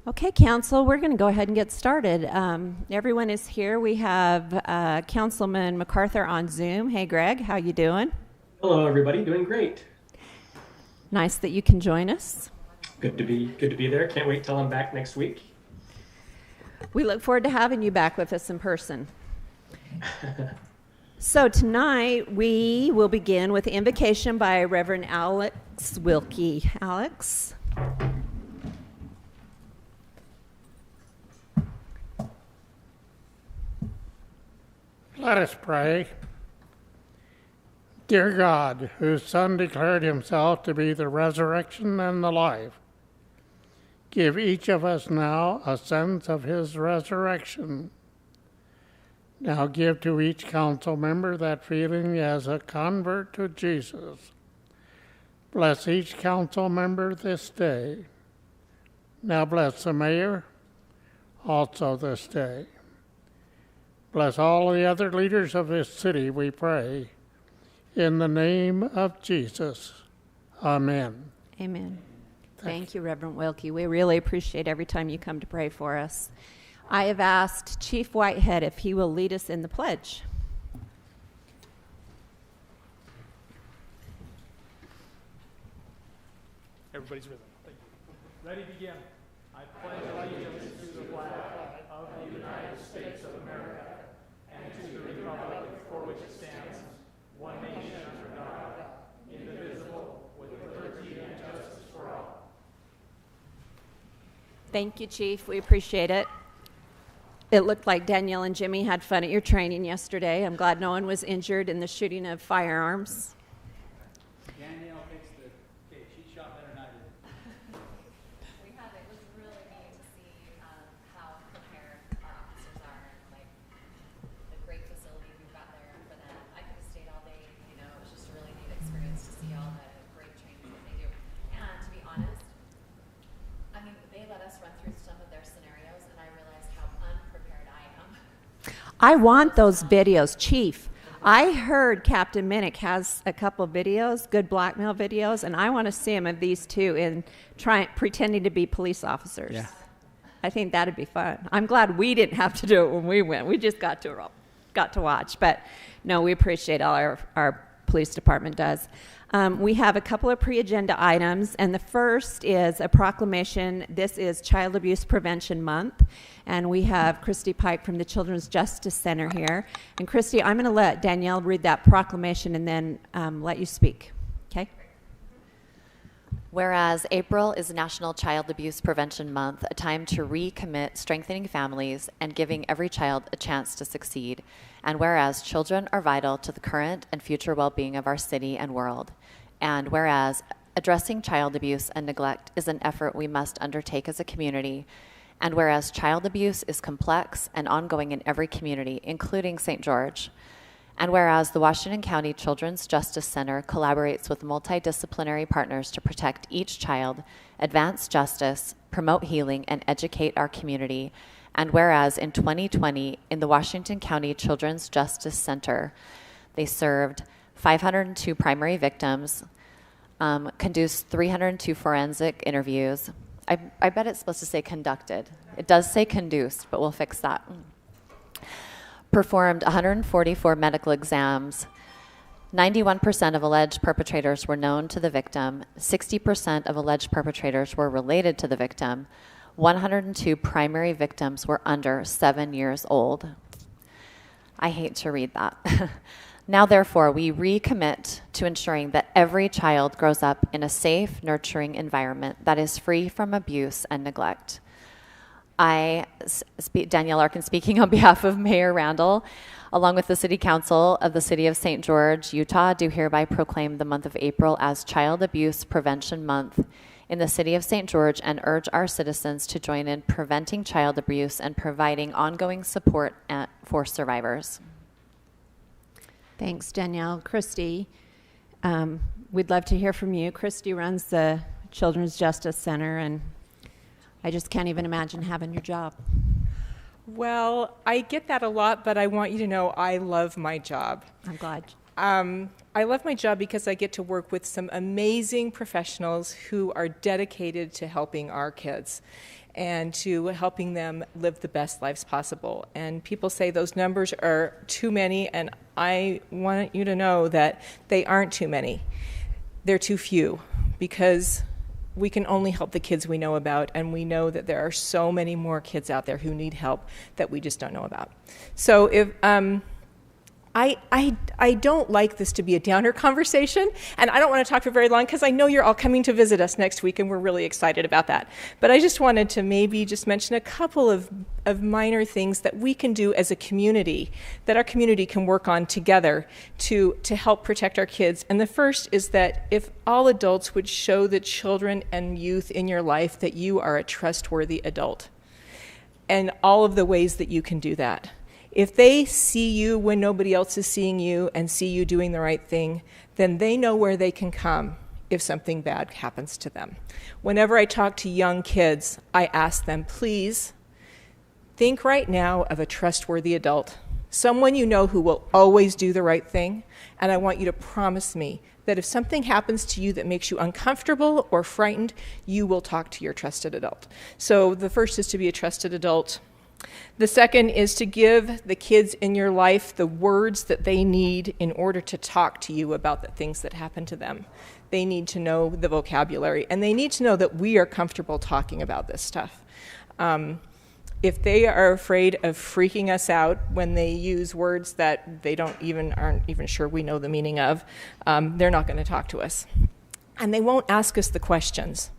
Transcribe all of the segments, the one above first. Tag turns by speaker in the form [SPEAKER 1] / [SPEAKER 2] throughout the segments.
[SPEAKER 1] Okay, Council, we're going to go ahead and get started. Everyone is here. We have Councilman MacArthur on Zoom. Hey, Greg, how you doing?
[SPEAKER 2] Hello, everybody. Doing great.
[SPEAKER 1] Nice that you can join us.
[SPEAKER 2] Good to be there. Can't wait till I'm back next week.
[SPEAKER 1] We look forward to having you back with us in person. So tonight we will begin with the invocation by Reverend Alex Wilkie. Alex.
[SPEAKER 3] Let us pray. Dear God, whose Son declared himself to be the resurrection and the life, give each of us now a sense of his resurrection. Now give to each council member that feeling as a convert to Jesus. Bless each council member this day. Now bless the mayor also this day. Bless all the other leaders of this city, we pray. In the name of Jesus. Amen.
[SPEAKER 1] Amen. Thank you, Reverend Wilkie. We really appreciate every time you come to pray for us. I have asked Chief Whitehead if he will lead us in the pledge.
[SPEAKER 4] Everybody's rhythm. Thank you. Ready, begin. I pledge allegiance to the flag of the United States of America and to the republic for which it stands, one nation under God, indivisible, with liberty and justice for all.
[SPEAKER 1] Thank you, Chief. We appreciate it. It looked like Danielle and Jimmy had fun at your training yesterday. I'm glad no one was injured in the shooting of firearms.
[SPEAKER 5] Danielle fixed it. Okay, she shot better than I did.
[SPEAKER 6] It was really neat to see how prepared our officers are and like the great facility we've got there for them. I could have stayed all day, it was just a really neat experience to see all the great training that they do. And to be honest, they let us run through some of their scenarios and I realized how unprepared I am.
[SPEAKER 1] I want those videos, Chief. I heard Captain Minnick has a couple videos, good blackmail videos, and I want to see them of these two in pretending to be police officers.
[SPEAKER 5] Yeah.
[SPEAKER 1] I think that'd be fun. I'm glad we didn't have to do it when we went. We just got to watch. But no, we appreciate all our police department does. We have a couple of pre-agenda items, and the first is a proclamation. This is Child Abuse Prevention Month, and we have Christy Pike from the Children's Justice Center here. And Christy, I'm going to let Danielle read that proclamation and then let you speak. Okay?
[SPEAKER 6] Whereas April is National Child Abuse Prevention Month, a time to recommit strengthening families and giving every child a chance to succeed. And whereas children are vital to the current and future well-being of our city and world. And whereas addressing child abuse and neglect is an effort we must undertake as a community. And whereas child abuse is complex and ongoing in every community, including St. George. And whereas the Washington County Children's Justice Center collaborates with multidisciplinary partners to protect each child, advance justice, promote healing, and educate our community. And whereas in 2020, in the Washington County Children's Justice Center, they served 502 primary victims, conduced 302 forensic interviews. I bet it's supposed to say conducted. It does say conduced, but we'll fix that. Performed 144 medical exams. 91% of alleged perpetrators were known to the victim. 60% of alleged perpetrators were related to the victim. 102 primary victims were under 7 years old. I hate to read that. Now, therefore, we recommit to ensuring that every child grows up in a safe, nurturing environment that is free from abuse and neglect. Danielle Larkin speaking on behalf of Mayor Randall, along with the City Council of the City of St. George, Utah, do hereby proclaim the month of April as Child Abuse Prevention Month in the City of St. George and urge our citizens to join in preventing child abuse and providing ongoing support for survivors.
[SPEAKER 1] Thanks, Danielle. Christy, we'd love to hear from you. Christy runs the Children's Justice Center, and I just can't even imagine having your job.
[SPEAKER 7] Well, I get that a lot, but I want you to know I love my job.
[SPEAKER 1] I'm glad.
[SPEAKER 7] I love my job because I get to work with some amazing professionals who are dedicated to helping our kids. and to helping them live the best lives possible. And people say those numbers are too many, and I want you to know that they aren't too many. They're too few, because we can only help the kids we know about, and we know that there are so many more kids out there who need help that we just don't know about. So if I don't like this to be a downer conversation, and I don't want to talk for very long because I know you're all coming to visit us next week, and we're really excited about that. But I just wanted to maybe just mention a couple of minor things that we can do as a community, that our community can work on together to help protect our kids. And the first is that if all adults would show the children and youth in your life that you are a trustworthy adult, and all of the ways that you can do that. If they see you when nobody else is seeing you and see you doing the right thing, then they know where they can come if something bad happens to them. Whenever I talk to young kids, I ask them, please think right now of a trustworthy adult, someone you know who will always do the right thing, and I want you to promise me that if something happens to you that makes you uncomfortable or frightened, you will talk to your trusted adult. So the first is to be a trusted adult. The second is to give the kids in your life the words that they need in order to talk to you about the things that happen to them. They need to know the vocabulary, and they need to know that we are comfortable talking about this stuff. If they are afraid of freaking us out when they use words that they aren't even sure we know the meaning of, they're not going to talk to us. And they won't ask us the questions.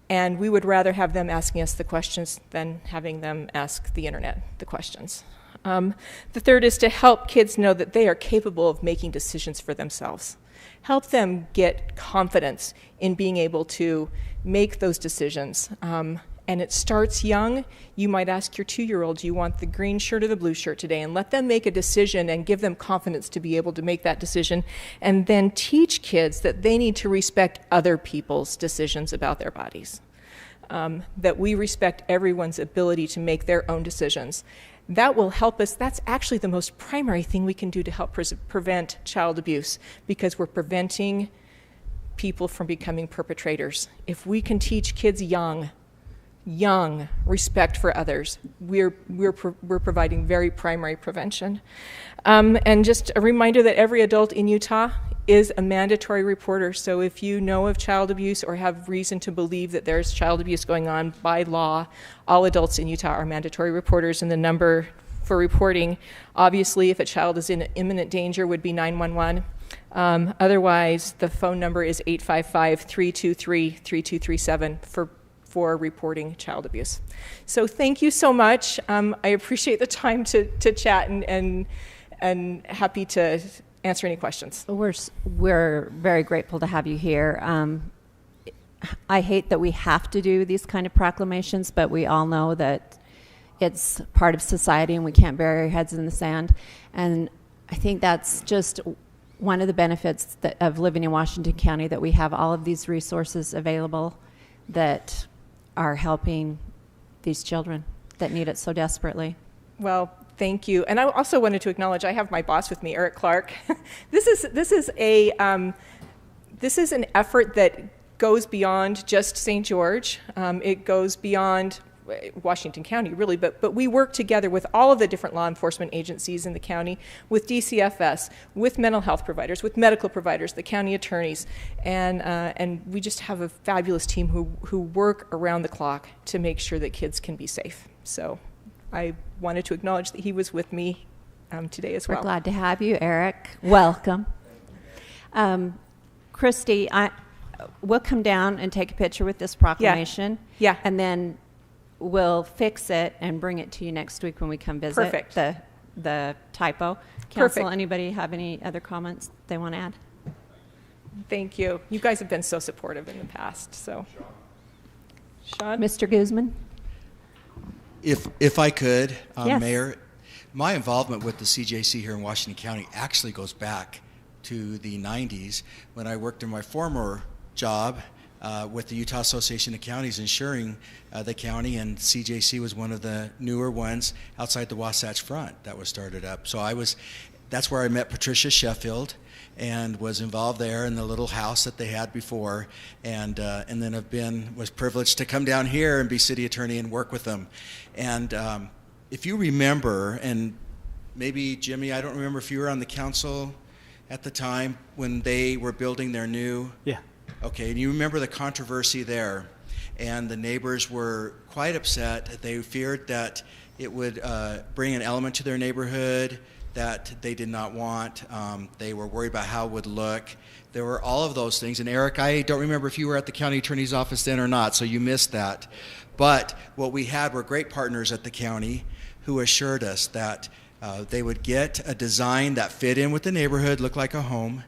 [SPEAKER 7] And we would rather have them asking us the questions than having them ask the internet the questions. The third is to help kids know that they are capable of making decisions for themselves. Help them get confidence in being able to make those decisions. And it starts young. You might ask your 2-year-old, do you want the green shirt or the blue shirt today? And let them make a decision and give them confidence to be able to make that decision. And then teach kids that they need to respect other people's decisions about their bodies. That we respect everyone's ability to make their own decisions. That will help us. That's actually the most primary thing we can do to help prevent child abuse, because we're preventing people from becoming perpetrators. If we can teach kids young respect for others, we're providing very primary prevention. And just a reminder that every adult in Utah is a mandatory reporter. So if you know of child abuse or have reason to believe that there's child abuse going on, by law, all adults in Utah are mandatory reporters, and the number for reporting, obviously, if a child is in imminent danger, would be 911. Otherwise, the phone number is 855-323-3237 for reporting child abuse. So thank you so much. I appreciate the time to chat and happy to answer any questions.
[SPEAKER 1] We're very grateful to have you here. I hate that we have to do these kind of proclamations, but we all know that it's part of society and we can't bury our heads in the sand. And I think that's just one of the benefits of living in Washington County, that we have all of these resources available that are helping these children that need it so desperately.
[SPEAKER 7] Well, thank you. And I also wanted to acknowledge, I have my boss with me, Eric Clark. This is an effort that goes beyond just St. George. It goes beyond Washington County, really, but we work together with all of the different law enforcement agencies in the county, with DCFS, with mental health providers, with medical providers, the county attorneys, and we just have a fabulous team who work around the clock to make sure that kids can be safe. So I wanted to acknowledge that he was with me today as well.
[SPEAKER 1] We're glad to have you, Eric. Welcome. Christy, we'll come down and take a picture with this proclamation.
[SPEAKER 7] Yeah.
[SPEAKER 1] And then we'll fix it and bring it to you next week when we come visit.
[SPEAKER 7] Perfect.
[SPEAKER 1] The typo. Council,
[SPEAKER 7] Perfect.
[SPEAKER 1] Anybody have any other comments they want to add?
[SPEAKER 7] Thank you. You guys have been so supportive in the past. So, Sean?
[SPEAKER 1] Mr. Guzman?
[SPEAKER 8] If I could,
[SPEAKER 1] Yes.
[SPEAKER 8] Mayor, my involvement with the CJC here in Washington County actually goes back to the 90s when I worked in my former job with the Utah Association of Counties, ensuring the county, and CJC was one of the newer ones outside the Wasatch Front that was started up. So I was that's where I met Patricia Sheffield and was involved there in the little house that they had before, and then was privileged to come down here and be city attorney and work with them. And if you remember, and maybe Jimmy, I don't remember if you were on the council at the time when they were building their new.
[SPEAKER 5] Yeah.
[SPEAKER 8] Okay, and you remember the controversy there, and the neighbors were quite upset. They feared that it would bring an element to their neighborhood that they did not want. They were worried about how it would look. There were all of those things. And Eric, I don't remember if you were at the county attorney's office then or not, so you missed that. But what we had were great partners at the county who assured us that they would get a design that fit in with the neighborhood, looked like a home,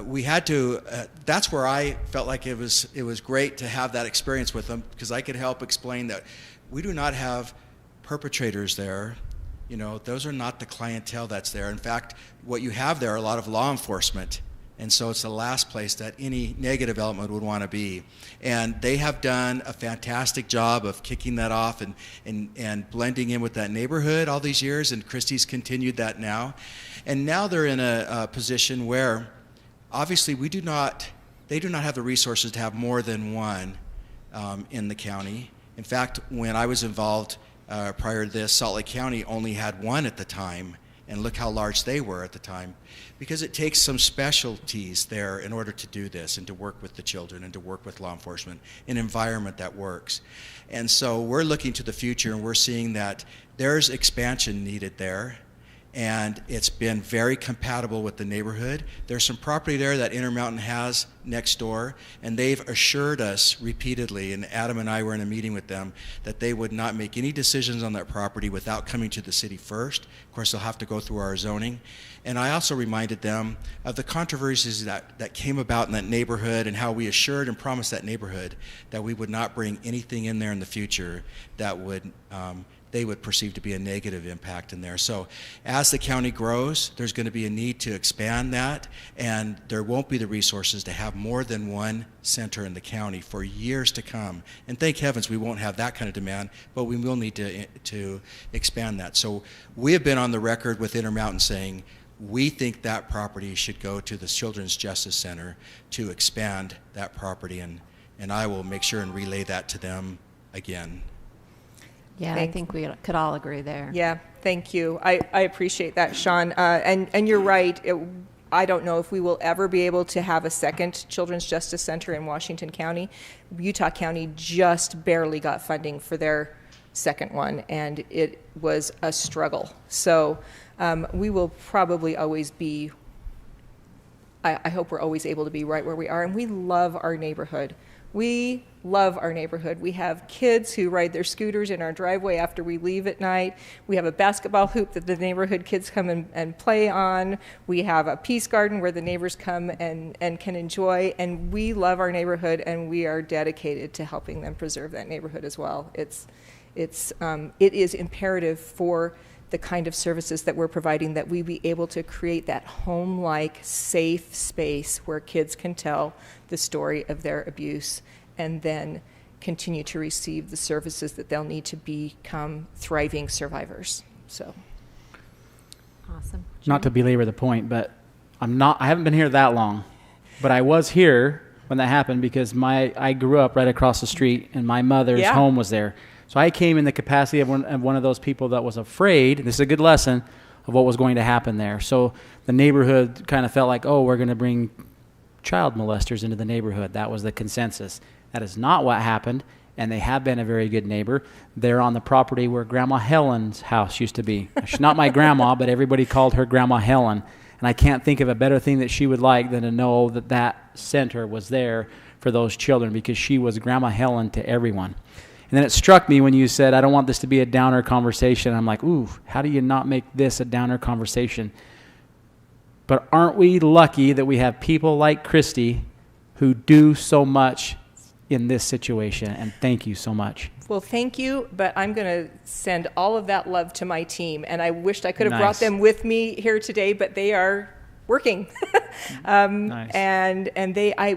[SPEAKER 8] we had to, that's where I felt like it was great to have that experience with them, because I could help explain that we do not have perpetrators there. You know, those are not the clientele that's there. In fact, what you have there are a lot of law enforcement. And so it's the last place that any negative element would want to be. And they have done a fantastic job of kicking that off and blending in with that neighborhood all these years, and Christie's continued that now. And now they're in a position where obviously they do not have the resources to have more than one in the county. In fact, when I was involved prior to this, Salt Lake County only had one at the time, and look how large they were at the time, because it takes some specialties there in order to do this and to work with the children and to work with law enforcement, an environment that works. And so we're looking to the future, and we're seeing that there's expansion needed there, and it's been very compatible with the neighborhood. There's some property there that Intermountain has next door, and they've assured us repeatedly, and Adam and I were in a meeting with them, that they would not make any decisions on that property without coming to the city first. Of course, they'll have to go through our zoning. And I also reminded them of the controversies that came about in that neighborhood, and how we assured and promised that neighborhood that we would not bring anything in there in the future that would they would perceive to be a negative impact in there. So as the county grows, there's going to be a need to expand that, and there won't be the resources to have more than one center in the county for years to come. And thank heavens we won't have that kind of demand, but we will need to expand that. So we have been on the record with Intermountain saying we think that property should go to the Children's Justice Center to expand that property, and I will make sure and relay that to them again.
[SPEAKER 1] Yeah, I think we could all agree there.
[SPEAKER 7] Yeah, thank you. I appreciate that, Sean. And you're right. I don't know if we will ever be able to have a second Children's Justice Center in Washington County. Utah County just barely got funding for their second one, and it was a struggle. So we will probably always be, I hope we're always able to be right where we are. And we love our neighborhood. We love our neighborhood. We have kids who ride their scooters in our driveway after we leave at night. We have a basketball hoop that the neighborhood kids come and play on. We have a peace garden where the neighbors come and can enjoy. And we love our neighborhood, and we are dedicated to helping them preserve that neighborhood as well. It is imperative for the kind of services that we're providing that we be able to create that home-like, safe space where kids can tell the story of their abuse and then continue to receive the services that they'll need to become thriving survivors. So,
[SPEAKER 1] Awesome.
[SPEAKER 5] Not to belabor the point, but I haven't been here that long, but I was here when that happened because I grew up right across the street, and my mother's home was there. So I came in the capacity of one of those people that was afraid, this is a good lesson, of what was going to happen there. So the neighborhood kind of felt like, oh, we're going to bring child molesters into the neighborhood. That was the consensus. That is not what happened, and they have been a very good neighbor. They're on the property where Grandma Helen's house used to be. She's not my grandma, but everybody called her Grandma Helen. And I can't think of a better thing that she would like than to know that that center was there for those children, because she was Grandma Helen to everyone. And then it struck me when you said, I don't want this to be a downer conversation. I'm like, ooh, how do you not make this a downer conversation? But aren't we lucky that we have people like Christy who do so much in this situation? And thank you so much.
[SPEAKER 7] well, thank you, but I'm going to send all of that love to my team. And I wished I could have brought them with me here today, but they are working.
[SPEAKER 5] Nice.
[SPEAKER 7] And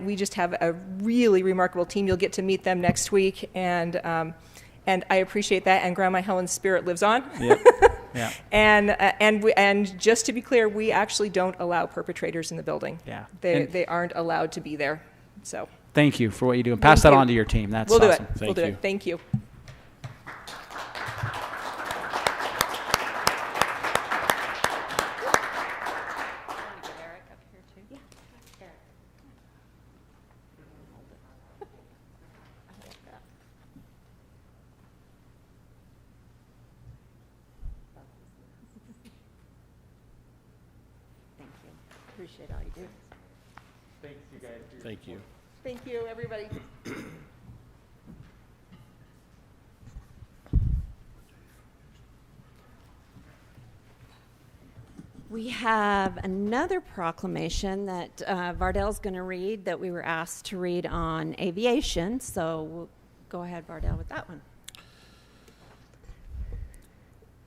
[SPEAKER 7] we just have a really remarkable team. You'll get to meet them next week. And and I appreciate that. And Grandma Helen's spirit lives on.
[SPEAKER 5] Yep. Yeah.
[SPEAKER 7] And just to be clear, we actually don't allow perpetrators in the building.
[SPEAKER 5] Yeah.
[SPEAKER 7] They aren't allowed to be there. So
[SPEAKER 5] Thank you for what you do. And pass that on to your team. That's
[SPEAKER 7] we'll do
[SPEAKER 5] awesome.
[SPEAKER 7] it. We'll do it. Thank you.
[SPEAKER 1] Appreciate all you do.
[SPEAKER 4] Thanks, you guys.
[SPEAKER 9] Thank you.
[SPEAKER 7] Thank you, everybody.
[SPEAKER 1] We have another proclamation that Vardell's going to read that we were asked to read on aviation. So we'll go ahead, Vardell, with that one.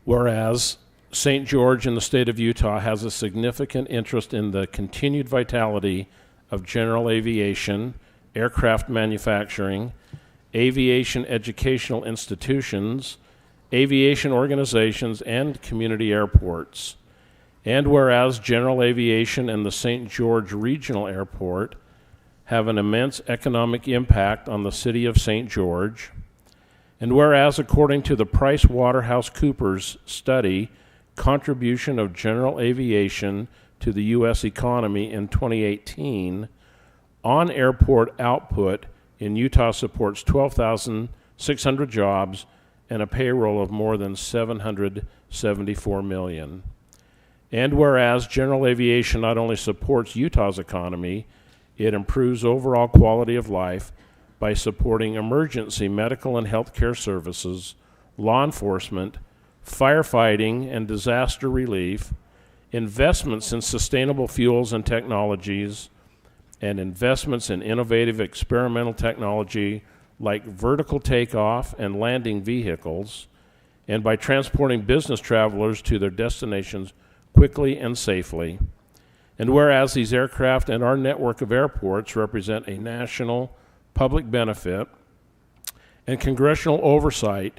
[SPEAKER 9] Whereas St. George in the state of Utah has a significant interest in the continued vitality of general aviation, aircraft manufacturing, aviation educational institutions, aviation organizations, and community airports. And whereas general aviation and the St. George Regional Airport have an immense economic impact on the city of St. George, and whereas according to the PricewaterhouseCoopers study, contribution of general aviation to the U.S. economy in 2018, on-airport output in Utah supports 12,600 jobs and a payroll of more than $774 million. And whereas general aviation not only supports Utah's economy, it improves overall quality of life by supporting emergency medical and healthcare services, law enforcement, firefighting and disaster relief, investments in sustainable fuels and technologies, and investments in innovative experimental technology like vertical takeoff and landing vehicles, and by transporting business travelers to their destinations quickly and safely. And whereas these aircraft and our network of airports represent a national public benefit, and congressional oversight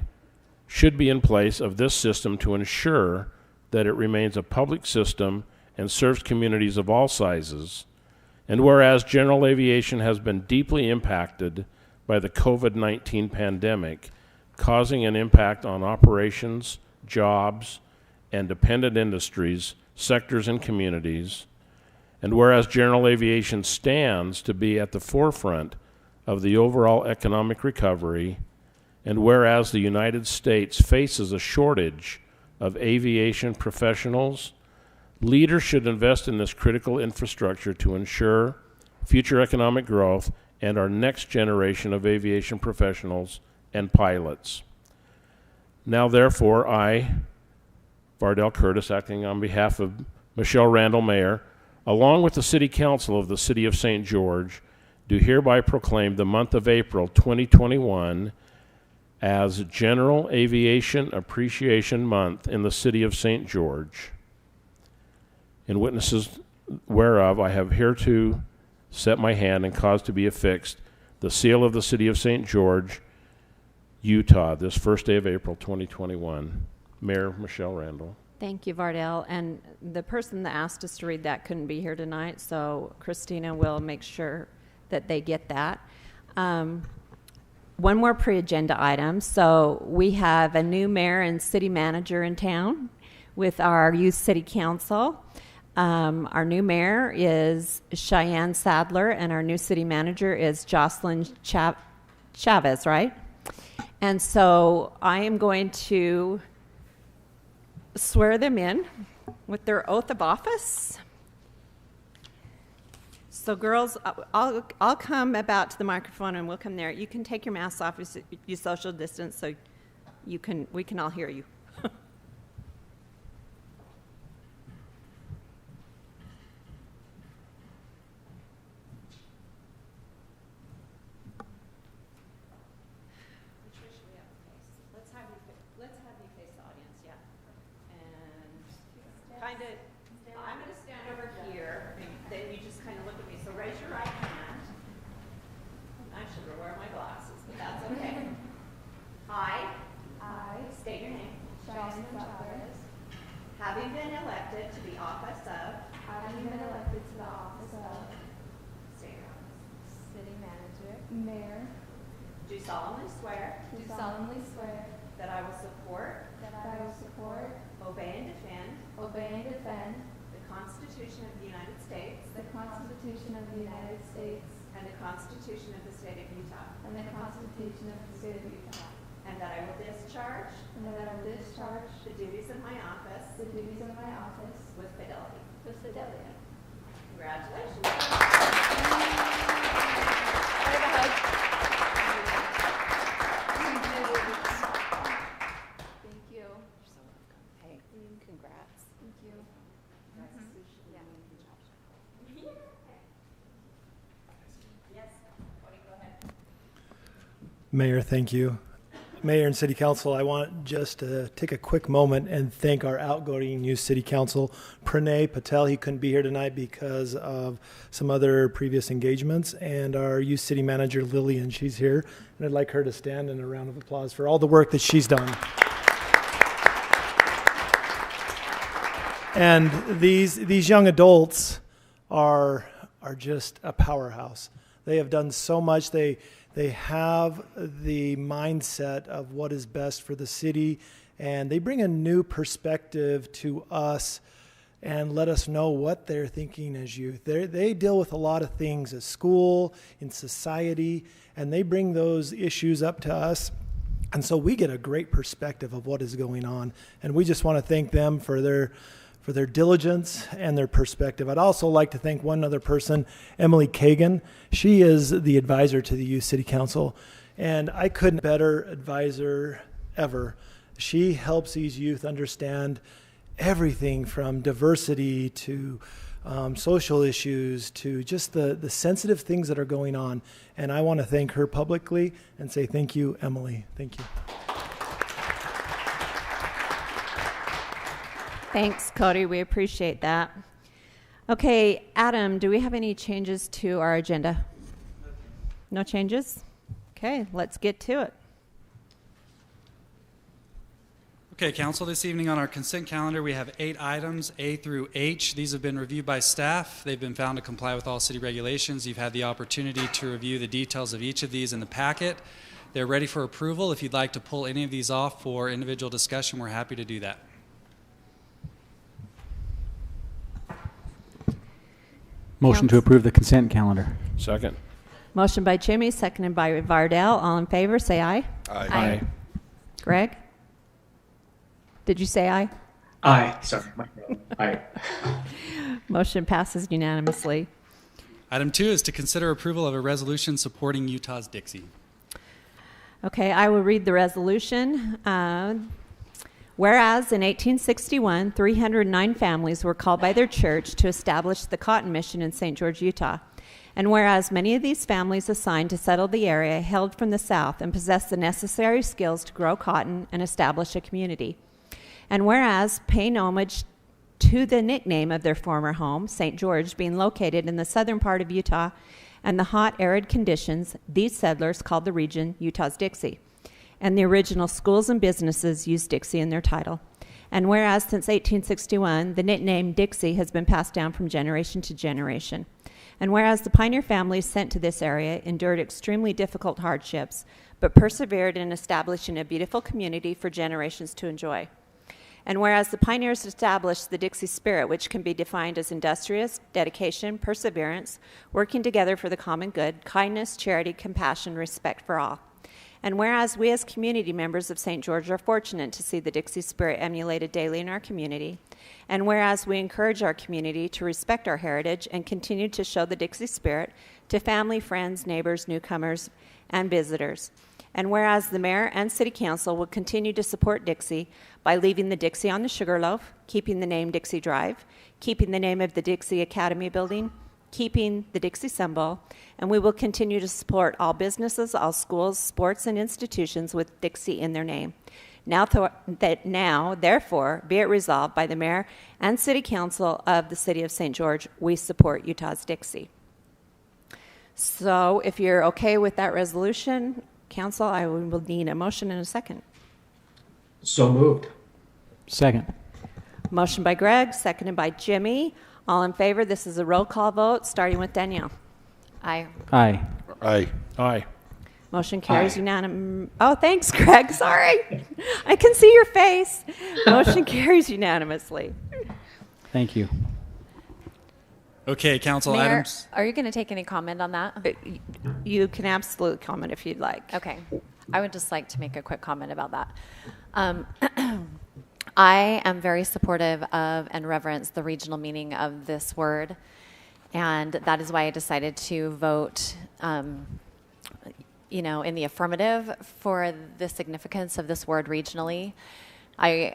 [SPEAKER 9] should be in place of this system to ensure that it remains a public system and serves communities of all sizes. And whereas general aviation has been deeply impacted by the COVID-19 pandemic, causing an impact on operations, jobs, and dependent industries, sectors, and communities. And whereas general aviation stands to be at the forefront of the overall economic recovery, and whereas the United States faces a shortage of aviation professionals, leaders should invest in this critical infrastructure to ensure future economic growth and our next generation of aviation professionals and pilots. Now, therefore, I, Vardell Curtis, acting on behalf of Michelle Randall, Mayor, along with the City Council of the City of St. George, do hereby proclaim the month of April 2021 as General Aviation Appreciation Month in the City of St. George. In witnesses whereof I have hereto set my hand and caused to be affixed the seal of the City of St. George, Utah, this first day of April 2021. Mayor Michelle Randall.
[SPEAKER 1] Thank you, Vardell. And the person that asked us to read that couldn't be here tonight, so Christina will make sure that they get that. One more pre-agenda item. So we have a new mayor and city manager in town with our youth city council. Our new mayor is Cheyenne Sadler, and our new city manager is Jocelyn Chavez, right? And so I am going to swear them in with their oath of office. So girls, I'll come about to the microphone and we'll come there. You can take your masks off, you social distance, so we can all hear you. Let's have you face the audience, yeah. And kind of, I'm going to stand over here, and then you just kind of look at me. So raise your right hand. I should wear my glasses, but that's okay. I office of
[SPEAKER 10] having been elected to the office of
[SPEAKER 1] city manager,
[SPEAKER 10] mayor,
[SPEAKER 1] do solemnly swear
[SPEAKER 10] do solemnly swear
[SPEAKER 1] that I will support,
[SPEAKER 10] that I will support,
[SPEAKER 1] obey, and defend
[SPEAKER 10] obey, and defend
[SPEAKER 1] the Constitution of the United States
[SPEAKER 10] the Constitution of the United States
[SPEAKER 1] and the Constitution of the State of Utah,
[SPEAKER 10] and the Constitution of the State of Utah,
[SPEAKER 1] and that I will discharge
[SPEAKER 10] and that I will discharge
[SPEAKER 1] the duties of my office
[SPEAKER 10] the duties of my office
[SPEAKER 1] with fidelity.
[SPEAKER 10] with fidelity.
[SPEAKER 1] Congratulations.
[SPEAKER 10] Thank you.
[SPEAKER 1] Hey, congrats.
[SPEAKER 10] Thank you.
[SPEAKER 1] Yes, Cody, go ahead.
[SPEAKER 11] Mayor, thank you. Mayor and City Council, I want just to take a quick moment and thank our outgoing youth City Council, Pranay Patel. He couldn't be here tonight because of some other previous engagements. And our youth City Manager, Lillian, she's here. And I'd like her to stand in a round of applause for all the work that she's done. And these young adults are just a powerhouse. They have done so much. They have the mindset of what is best for the city, and they bring a new perspective to us and let us know what they're thinking as youth. They deal with a lot of things at school, in society, and they bring those issues up to us. And so we get a great perspective of what is going on, and we just want to thank them for their diligence and their perspective. I'd also like to thank one other person, Emily Kagan. She is the advisor to the Youth City Council, and I couldn't better advisor ever. She helps these youth understand everything from diversity to social issues to just the sensitive things that are going on. And I want to thank her publicly and say thank you, Emily. Thank you.
[SPEAKER 1] Thanks, Cody. We appreciate that. Okay, Adam, do we have any changes to our agenda? No changes? Okay, let's get to it.
[SPEAKER 12] Okay, Council, this evening on our consent calendar, we have 8 items, A through H. These have been reviewed by staff. They've been found to comply with all city regulations. You've had the opportunity to review the details of each of these in the packet. They're ready for approval. If you'd like to pull any of these off for individual discussion, we're happy to do that.
[SPEAKER 5] Motion to approve the consent calendar.
[SPEAKER 9] Second.
[SPEAKER 1] Motion by Jimmy, seconded by Vardell. All in favor, say aye.
[SPEAKER 9] Aye.
[SPEAKER 1] Greg? Did you say aye?
[SPEAKER 2] Aye. Sorry. Aye.
[SPEAKER 1] Motion passes unanimously.
[SPEAKER 12] Item 2 is to consider approval of a resolution supporting Utah's Dixie.
[SPEAKER 1] Okay, I will read the resolution. Whereas in 1861, 309 families were called by their church to establish the Cotton Mission in St. George, Utah. And whereas many of these families assigned to settle the area hailed from the South and possessed the necessary skills to grow cotton and establish a community. And whereas paying homage to the nickname of their former home, St. George, being located in the southern part of Utah and the hot, arid conditions, these settlers called the region Utah's Dixie. And the original schools and businesses used Dixie in their title. And whereas since 1861, the nickname Dixie has been passed down from generation to generation. And whereas the pioneer families sent to this area endured extremely difficult hardships, but persevered in establishing a beautiful community for generations to enjoy. And whereas the pioneers established the Dixie spirit, which can be defined as industrious, dedication, perseverance, working together for the common good, kindness, charity, compassion, respect for all. And whereas we as community members of St. George are fortunate to see the Dixie spirit emulated daily in our community, and whereas we encourage our community to respect our heritage and continue to show the Dixie spirit to family, friends, neighbors, newcomers, and visitors. And whereas the mayor and city council will continue to support Dixie by leaving the Dixie on the Sugarloaf, keeping the name Dixie Drive, keeping the name of the Dixie Academy building, keeping the Dixie symbol, and we will continue to support all businesses, all schools, sports, and institutions with Dixie in their name. Now, therefore, be it resolved by the mayor and city council of the city of St. George, we support Utah's Dixie. So if you're okay with that resolution, council, I will need a motion and a second.
[SPEAKER 2] So moved.
[SPEAKER 5] Second.
[SPEAKER 1] Motion by Greg, seconded by Jimmy. All in favor? This is a roll call vote, starting with Danielle.
[SPEAKER 6] Aye.
[SPEAKER 5] Aye.
[SPEAKER 9] Aye. Aye.
[SPEAKER 1] Motion carries unanimous. Oh, thanks, Greg. Sorry. I can see your face. Motion carries unanimously.
[SPEAKER 5] Thank you.
[SPEAKER 12] Okay, council
[SPEAKER 6] Mayor,
[SPEAKER 12] items.
[SPEAKER 6] are you going to take any comment on that?
[SPEAKER 1] You can absolutely comment if you'd like.
[SPEAKER 6] Okay. I would just like to make a quick comment about that. I am very supportive of and reverence the regional meaning of this word, and that is why I decided to vote in the affirmative for the significance of this word regionally. I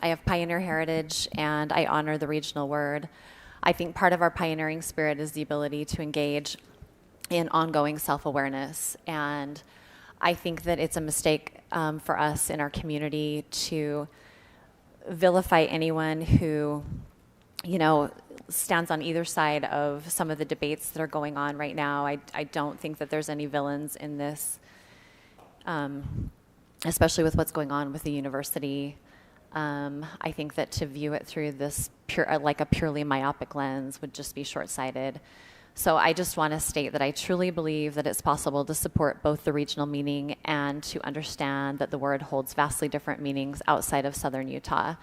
[SPEAKER 6] have pioneer heritage, and I honor the regional word. I think part of our pioneering spirit is the ability to engage in ongoing self-awareness, and I think that it's a mistake for us in our community to vilify anyone who, stands on either side of some of the debates that are going on right now. I don't think that there's any villains in this, especially with what's going on with the university. I think that to view it through this like a purely myopic lens would just be short-sighted. So I just want to state that I truly believe that it's possible to support both the regional meaning and to understand that the word holds vastly different meanings outside of southern Utah.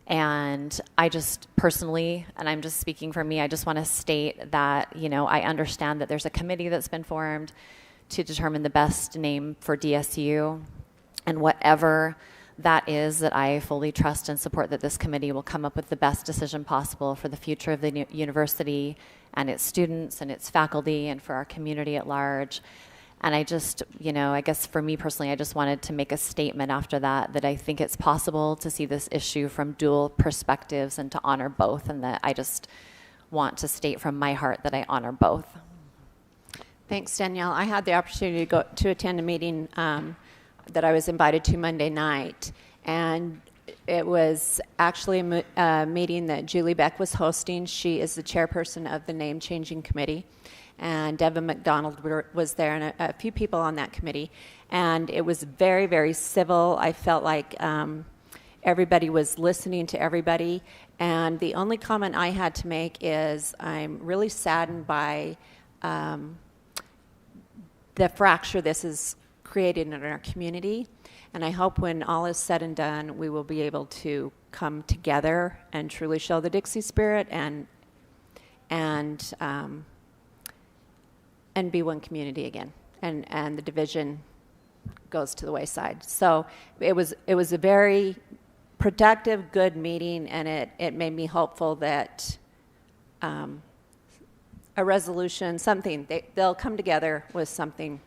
[SPEAKER 6] And I just personally, and I'm just speaking for me, I just want to state that, I understand that there's a committee that's been formed to determine the best name for DSU, and whatever that is, that I fully trust and support that this committee will come up with the best decision possible for the future of the university and its students and its faculty and for our community at large. And I just, I guess for me personally, I just wanted to make a statement after that I think it's possible to see this issue from dual perspectives and to honor both, and that I just want to state from my heart that I honor both.
[SPEAKER 1] Thanks, Danielle. I had the opportunity to attend a meeting that I was invited to Monday night, and it was actually a meeting that Julie Beck was hosting. She is the chairperson of the Name Changing Committee, and Devin McDonald was there, and a few people on that committee, and it was very, very civil. I felt like everybody was listening to everybody, and the only comment I had to make is I'm really saddened by the fracture this is created in our community, and I hope when all is said and done, we will be able to come together and truly show the Dixie spirit and be one community again, and the division goes to the wayside. So it was a very productive, good meeting, and it made me hopeful that a resolution, something, they'll come together with something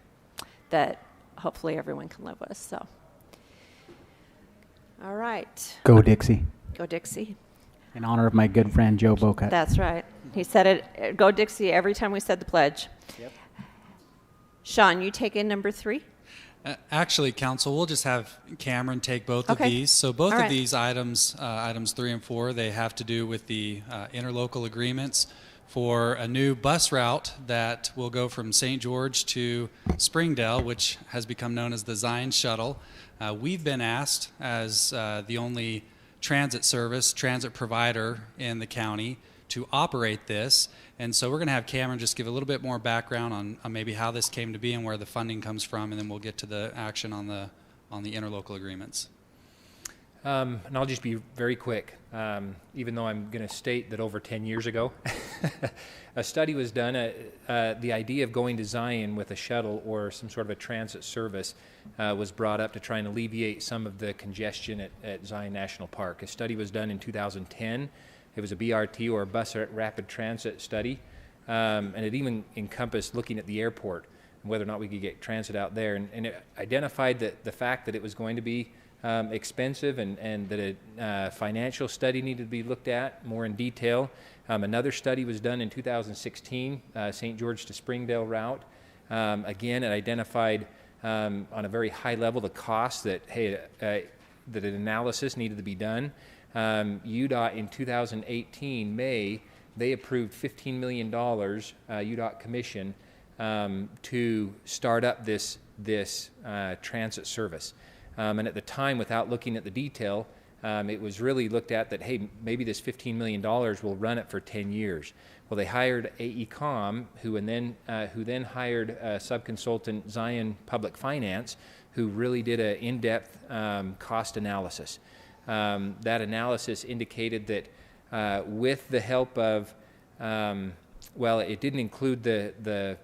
[SPEAKER 1] that hopefully everyone can live with. So, all right.
[SPEAKER 5] Go Dixie.
[SPEAKER 1] Go Dixie.
[SPEAKER 5] In honor of my good friend Joe Bocut.
[SPEAKER 1] That's right. He said it, go Dixie, every time we said the pledge.
[SPEAKER 5] Yep.
[SPEAKER 1] Sean, you take in number 3?
[SPEAKER 12] Actually, council, we'll just have Cameron take both of
[SPEAKER 1] Okay.
[SPEAKER 12] these. So both
[SPEAKER 1] All
[SPEAKER 12] of
[SPEAKER 1] right.
[SPEAKER 12] these items, items 3 and 4, they have to do with the interlocal agreements for a new bus route that will go from St. George to Springdale, which has become known as the Zion Shuttle. We've been asked, as the only transit provider in the county, to operate this. And so we're going to have Cameron just give a little bit more background on maybe how this came to be and where the funding comes from, and then we'll get to the action on the interlocal agreements.
[SPEAKER 13] And I'll just be very quick, even though I'm going to state that over 10 years ago, a study was done. The idea of going to Zion with a shuttle or some sort of a transit service was brought up to try and alleviate some of the congestion at Zion National Park. A study was done in 2010. It was a BRT, or a bus rapid transit study, and it even encompassed looking at the airport and whether or not we could get transit out there. And it identified that the fact that it was going to be expensive and that a financial study needed to be looked at more in detail. Another study was done in 2016, St. George to Springdale route. Again, it identified on a very high level the cost that an analysis needed to be done. UDOT in 2018, May, they approved $15 million, UDOT Commission, to start up this transit service. And at the time, without looking at the detail, It was really looked at that, hey, maybe this $15 million will run it for 10 years. Well, they hired AECOM, who then hired a subconsultant, Zion Public Finance, who really did an in-depth cost analysis. That analysis indicated that with the help of, well, it didn't include the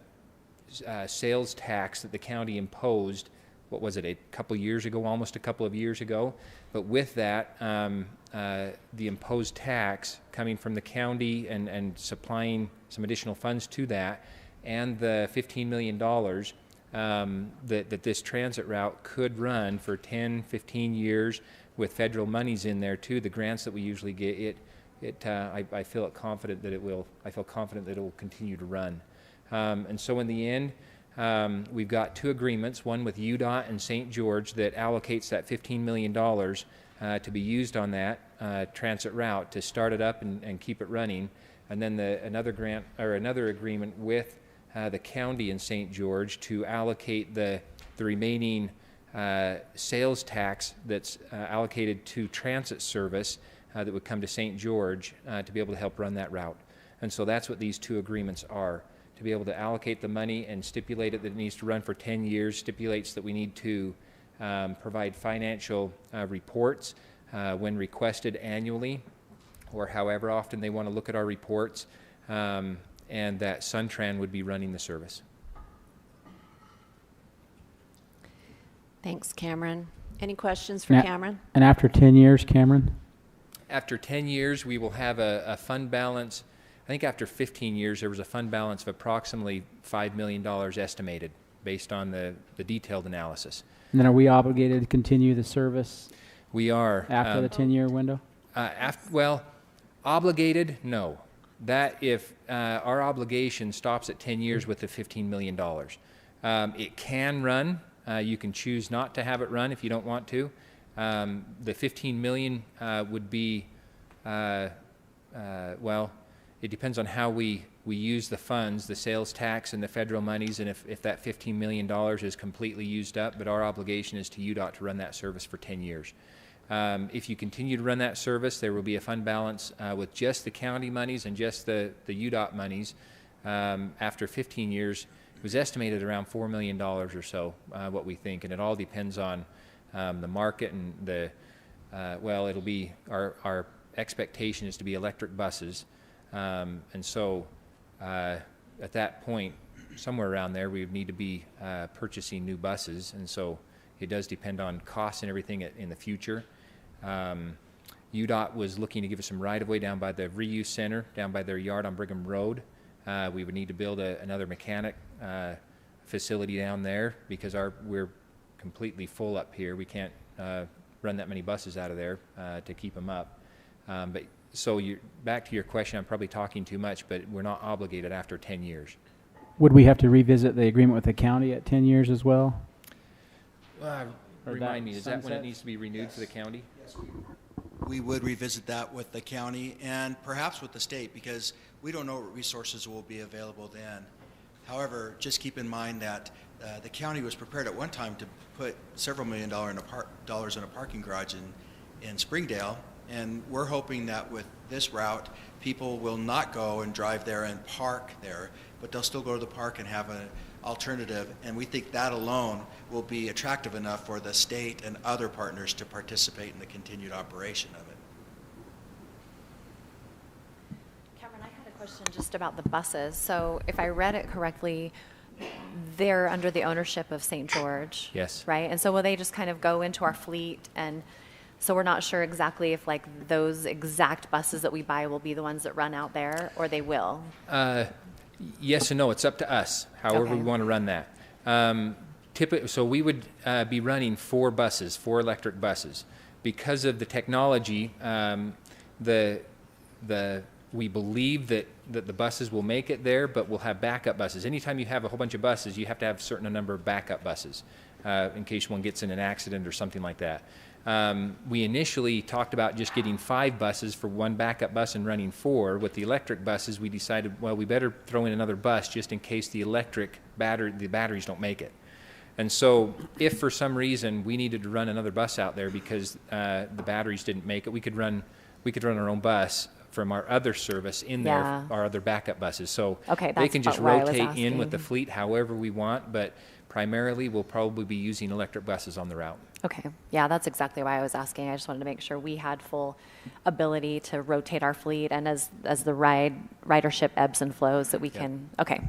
[SPEAKER 13] sales tax that the county imposed. What was it, a couple years ago, almost a couple of years ago? But with that, the imposed tax coming from the county and supplying some additional funds to that, and the $15 million that this transit route could run for 10, 15 years with federal monies in there too, the grants that we usually get, I feel confident that it will. I feel confident that it will continue to run. And so in the end, we've got 2 agreements, one with UDOT and St. George that allocates that $15 million to be used on that transit route to start it up and keep it running. And then another agreement with the county in St. George to allocate the remaining sales tax that's allocated to transit service that would come to St. George to be able to help run that route. And so that's what these 2 agreements are, to be able to allocate the money and stipulate it that it needs to run for 10 years, stipulates that we need to provide financial reports when requested annually, or however often they want to look at our reports, and that Suntran would be running the service.
[SPEAKER 1] Thanks, Cameron. Any questions for Cameron?
[SPEAKER 5] And after 10 years, Cameron?
[SPEAKER 13] After 10 years, we will have a fund balance. I think after 15 years, there was a fund balance of approximately $5 million estimated based on the detailed analysis.
[SPEAKER 5] And then are we obligated to continue the service?
[SPEAKER 13] We are.
[SPEAKER 5] After the 10-year window?
[SPEAKER 13] Well, obligated, no. That if our obligation stops at 10 years with the $15 million. It can run. You can choose not to have it run if you don't want to. The $15 million would be, well, it depends on how we use the funds, the sales tax and the federal monies, and if that $15 million is completely used up, but our obligation is to UDOT to run that service for 10 years. If you continue to run that service, there will be a fund balance with just the county monies and just the UDOT monies. After 15 years, it was estimated around $4 million or so, what we think, and it all depends on the market and the, well, it'll be, our expectation is to be electric buses. And so at that point, somewhere around there, we would need to be purchasing new buses. And so it does depend on costs and everything in the future. UDOT was looking to give us some right-of-way down by the reuse center, down by their yard on Brigham Road. We would need to build another mechanic facility down there because we're completely full up here. We can't run that many buses out of there to keep them up. But so back to your question, I'm probably talking too much, but we're not obligated after 10 years.
[SPEAKER 5] Would we have to revisit the agreement with the county at 10 years as well?
[SPEAKER 13] Remind me, is that when it needs to be renewed for the county?
[SPEAKER 8] Yes, we would revisit that with the county and perhaps with the state because we don't know what resources will be available then. However, just keep in mind that the county was prepared at one time to put several $1 million in a parking garage in Springdale, and we're hoping that with this route, people will not go and drive there and park there, but they'll still go to the park and have an alternative, and we think that alone will be attractive enough for the state and other partners to participate in the continued operation of it.
[SPEAKER 6] Cameron, I had a question just about the buses. So if I read it correctly, they're under the ownership of St. George.
[SPEAKER 13] Yes.
[SPEAKER 6] Right? And so will they just kind of go into our fleet, and so we're not sure exactly if like those exact buses that we buy will be the ones that run out there, or they will?
[SPEAKER 13] Yes and no. It's up to us, however we want to run that. So we would be running 4 electric buses. Because of the technology, we believe that the buses will make it there, but we'll have backup buses. Anytime you have a whole bunch of buses, you have to have a certain number of backup buses in case one gets in an accident or something like that. We initially talked about just getting 5 buses for one backup bus and running 4. With the electric buses, we decided, well, we better throw in another bus just in case the batteries don't make it. And so if for some reason we needed to run another bus out there because the batteries didn't make it, we could run our own bus from our other service in there, our other backup buses. So they can just rotate in with the fleet however we want, but primarily we'll probably be using electric buses on the route.
[SPEAKER 6] Okay, yeah, that's exactly why I was asking. I just wanted to make sure we had full ability to rotate our fleet, and as the ridership ebbs and flows, that we can. Okay.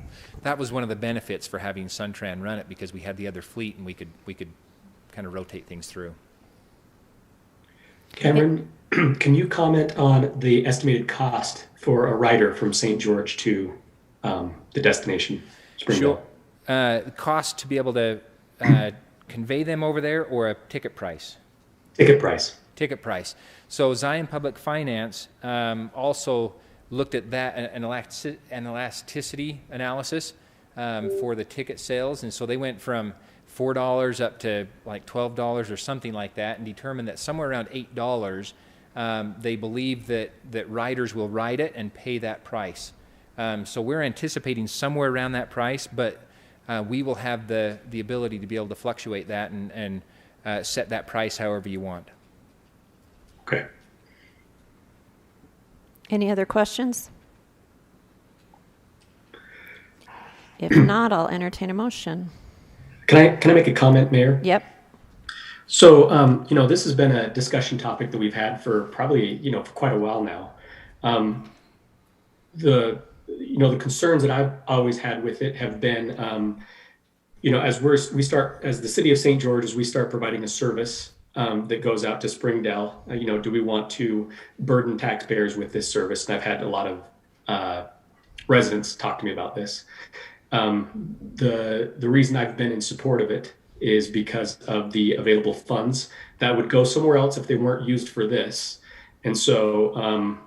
[SPEAKER 13] That was one of the benefits for having Suntran run it, because we had the other fleet and we could kind of rotate things through.
[SPEAKER 2] Cameron, can you comment on the estimated cost for a rider from St. George to the destination, Springdale?
[SPEAKER 13] Sure. Cost to be able to convey them over there, or a ticket price?
[SPEAKER 2] Ticket price.
[SPEAKER 13] Ticket price. So Zion Public Finance also looked at that, an elasticity analysis for the ticket sales, and so they went from $4 up to like $12 or something like that, and determined that somewhere around $8 they believe that riders will ride it and pay that price. So we're anticipating somewhere around that price, but we will have the ability to be able to fluctuate that and set that price however you want.
[SPEAKER 2] Okay.
[SPEAKER 1] Any other questions? If not, I'll entertain a motion.
[SPEAKER 2] Can I make a comment, Mayor?
[SPEAKER 1] Yep.
[SPEAKER 2] So, this has been a discussion topic that we've had for probably, for quite a while now. The concerns that I've always had with it have been, as the city of St. George, as we start providing a service that goes out to Springdale, do we want to burden taxpayers with this service? And I've had a lot of residents talk to me about this. The reason I've been in support of it is because of the available funds that would go somewhere else if they weren't used for this. And so,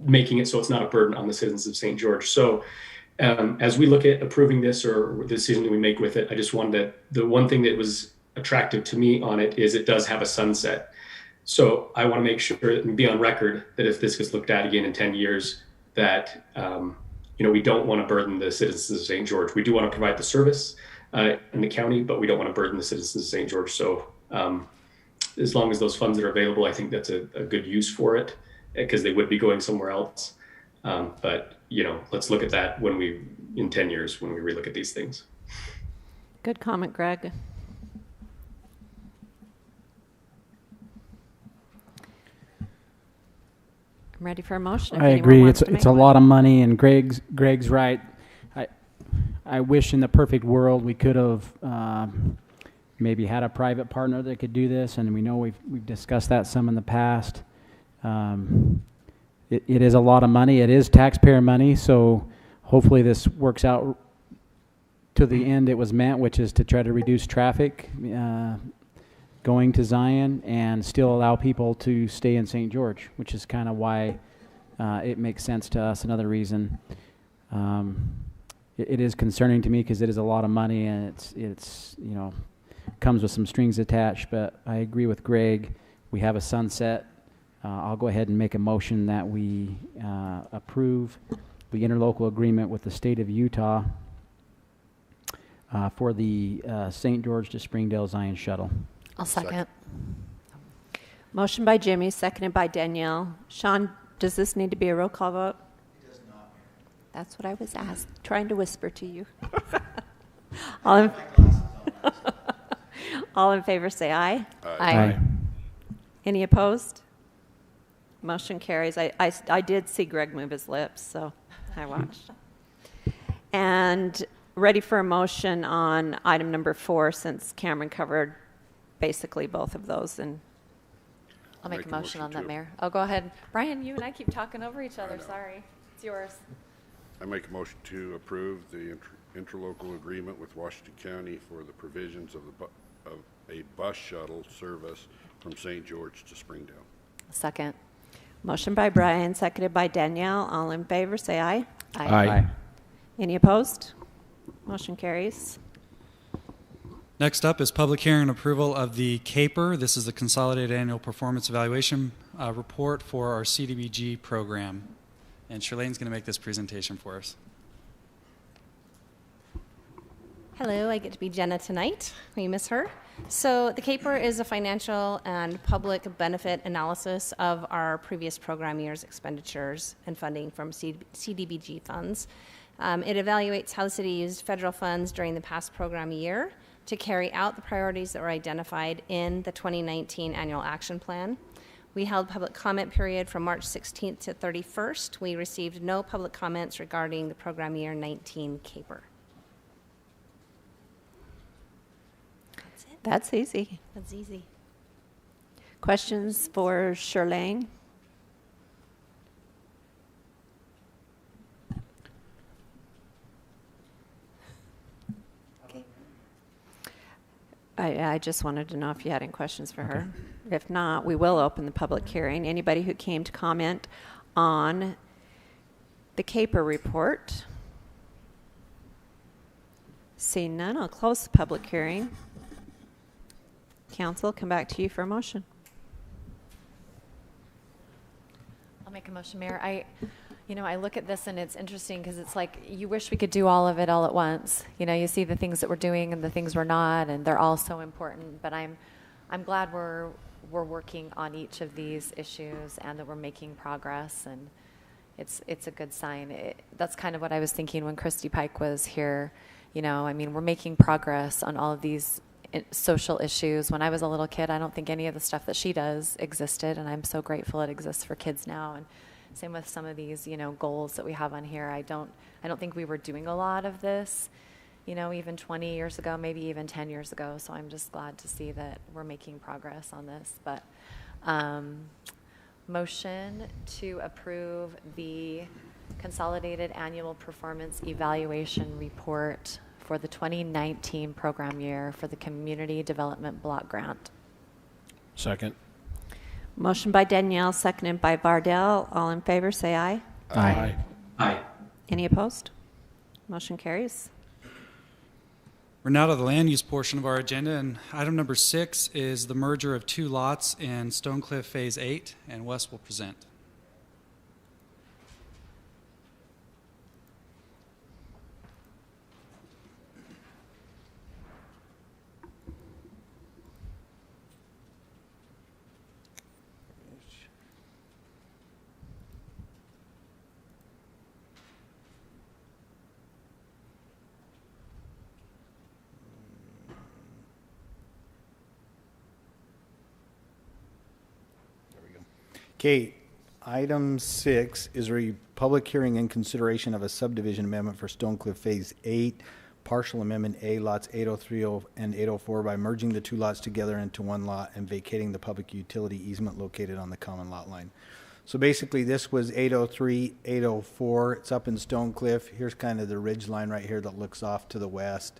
[SPEAKER 2] making it so it's not a burden on the citizens of St. George. So as we look at approving this or the decision that we make with it, I just wanted the one thing that was attractive to me on it is it does have a sunset. So I want to make sure and be on record that if this gets looked at again in 10 years, that, we don't want to burden the citizens of St. George. We do want to provide the service in the county, but we don't want to burden the citizens of St. George. So as long as those funds are available, I think that's a good use for it, because they would be going somewhere else. But, let's look at that in 10 years, when we relook at these things.
[SPEAKER 1] Good comment, Greg. I'm ready for a motion.
[SPEAKER 5] I agree. It's a lot of money, and Greg's right. I wish in the perfect world we could have maybe had a private partner that could do this, and we know we've discussed that some in the past. It is a lot of money. It is taxpayer money, so hopefully this works out to the end it was meant, which is to try to reduce traffic going to Zion and still allow people to stay in St. George, which is kind of why it makes sense to us. Another reason. It is concerning to me because it is a lot of money, and it's comes with some strings attached. But I agree with Greg. We have a sunset. I'll go ahead and make a motion that we approve the interlocal agreement with the state of Utah for the St. George to Springdale Zion shuttle.
[SPEAKER 6] I'll second.
[SPEAKER 1] Motion by Jimmy, seconded by Danielle. Sean, does this need to be a roll call vote?
[SPEAKER 8] It does not.
[SPEAKER 1] That's what I was trying to whisper to you. All in favor say aye.
[SPEAKER 6] Aye.
[SPEAKER 1] Any opposed? Motion carries. I did see Greg move his lips, so I watched. And ready for a motion on item number 4, since Cameron covered basically both of those. And
[SPEAKER 6] I'll make a motion on that, Mayor. Oh, go ahead. Brian, you and I keep talking over each other. Sorry. It's yours.
[SPEAKER 14] I make a motion to approve the interlocal agreement with Washington County for the provisions of a bus shuttle service from St. George to Springdale.
[SPEAKER 6] Second.
[SPEAKER 1] Motion by Brian, seconded by Danielle. All in favor, say aye.
[SPEAKER 5] Aye.
[SPEAKER 1] Any opposed? Motion carries.
[SPEAKER 12] Next up is public hearing and approval of the CAPER. This is the Consolidated Annual Performance Evaluation Report for our CDBG program. And Shirlene's going to make this presentation for us.
[SPEAKER 15] Hello, I get to be Jenna tonight. We miss her. So the CAPER is a financial and public benefit analysis of our previous program year's expenditures and funding from CDBG funds. It evaluates how the city used federal funds during the past program year to carry out the priorities that were identified in the 2019 annual action plan. We held public comment period from March 16th to 31st. We received no public comments regarding the program year 19 CAPER.
[SPEAKER 1] That's easy.
[SPEAKER 15] That's easy.
[SPEAKER 1] Questions for Shirlane?
[SPEAKER 15] Okay.
[SPEAKER 1] I just wanted to know if you had any questions for her. If not, we will open the public hearing. Anybody who came to comment on the CAPER report? Seeing none, I'll close the public hearing. Council, come back to you for a motion.
[SPEAKER 6] I'll make a motion, Mayor. I look at this and it's interesting because it's like you wish we could do all of it all at once. You see the things that we're doing and the things we're not, and they're all so important. But I'm glad we're working on each of these issues and that we're making progress, and it's a good sign. That's kind of what I was thinking when Christy Pike was here. We're making progress on all of these social issues. When I was a little kid, I don't think any of the stuff that she does existed, and I'm so grateful it exists for kids now. And same with some of these, goals that we have on here. I don't think we were doing a lot of this, even 20 years ago, maybe even 10 years ago. So I'm just glad to see that we're making progress on this. But motion to approve the Consolidated Annual Performance Evaluation Report for the 2019 program year for the Community Development Block Grant.
[SPEAKER 9] Second.
[SPEAKER 1] Motion by Danielle, seconded by Vardell. All in favor, say aye.
[SPEAKER 9] Aye.
[SPEAKER 2] Aye.
[SPEAKER 1] Any opposed? Motion carries.
[SPEAKER 12] We're now to the land use portion of our agenda, and item number 6 is the merger of 2 lots in Stonecliff Phase 8, and Wes will present.
[SPEAKER 16] Okay, item 6 is a public hearing in consideration of a subdivision amendment for Stonecliff Phase 8, partial amendment A, lots 803 and 804 by merging the 2 lots together into 1 lot and vacating the public utility easement located on the common lot line. So basically this was 803, 804. It's up in Stonecliff. Here's kind of the ridge line right here that looks off to the west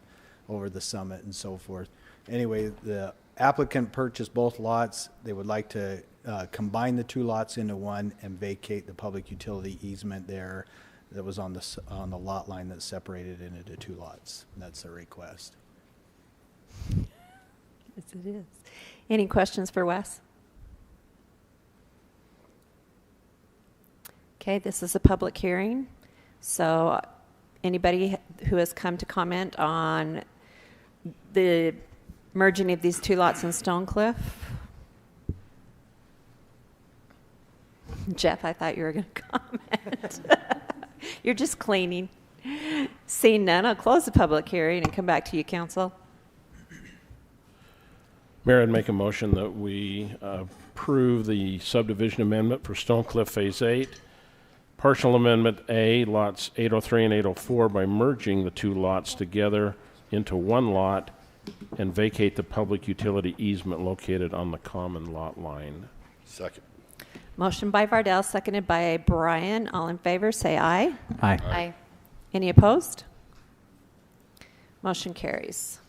[SPEAKER 16] over the summit and so forth. Anyway, the applicant purchased both lots. They would like to combine the 2 lots into 1 and vacate the public utility easement there that was on the lot line that separated it into 2 lots. And that's their request.
[SPEAKER 1] Yes, it is. Any questions for Wes? Okay, this is a public hearing. So anybody who has come to comment on the merging of these 2 lots in Stonecliff? Jeff, I thought you were going to comment. You're just cleaning. Seeing none, I'll close the public hearing and come back to you, Council.
[SPEAKER 9] Mayor, I'd make a motion that we approve the subdivision amendment for Stonecliff Phase 8, partial amendment A, lots 803 and 804 by merging the 2 lots together into 1 lot and vacate the public utility easement located on the common lot line.
[SPEAKER 14] Second.
[SPEAKER 1] Motion by Vardell, seconded by Brian. All in favor, say aye.
[SPEAKER 5] Aye.
[SPEAKER 6] Aye.
[SPEAKER 1] Any opposed? Motion carries.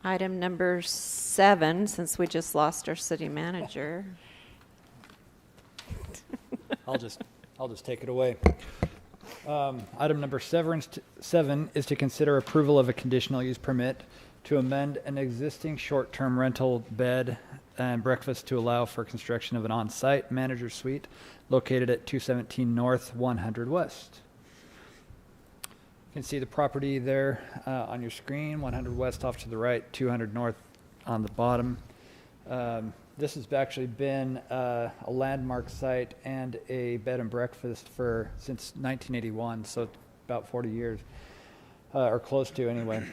[SPEAKER 1] Item number 7, since we just lost our city manager.
[SPEAKER 17] I'll just take it away. Item number 7 is to consider approval of a conditional use permit to amend an existing short-term rental bed and breakfast to allow for construction of an on-site manager's suite located at 217 North, 100 West. You can see the property there on your screen, 100 west off to the right, 200 north on the bottom. This has actually been a landmark site and a bed and breakfast since 1981, so it's about 40 years, or close to anyway.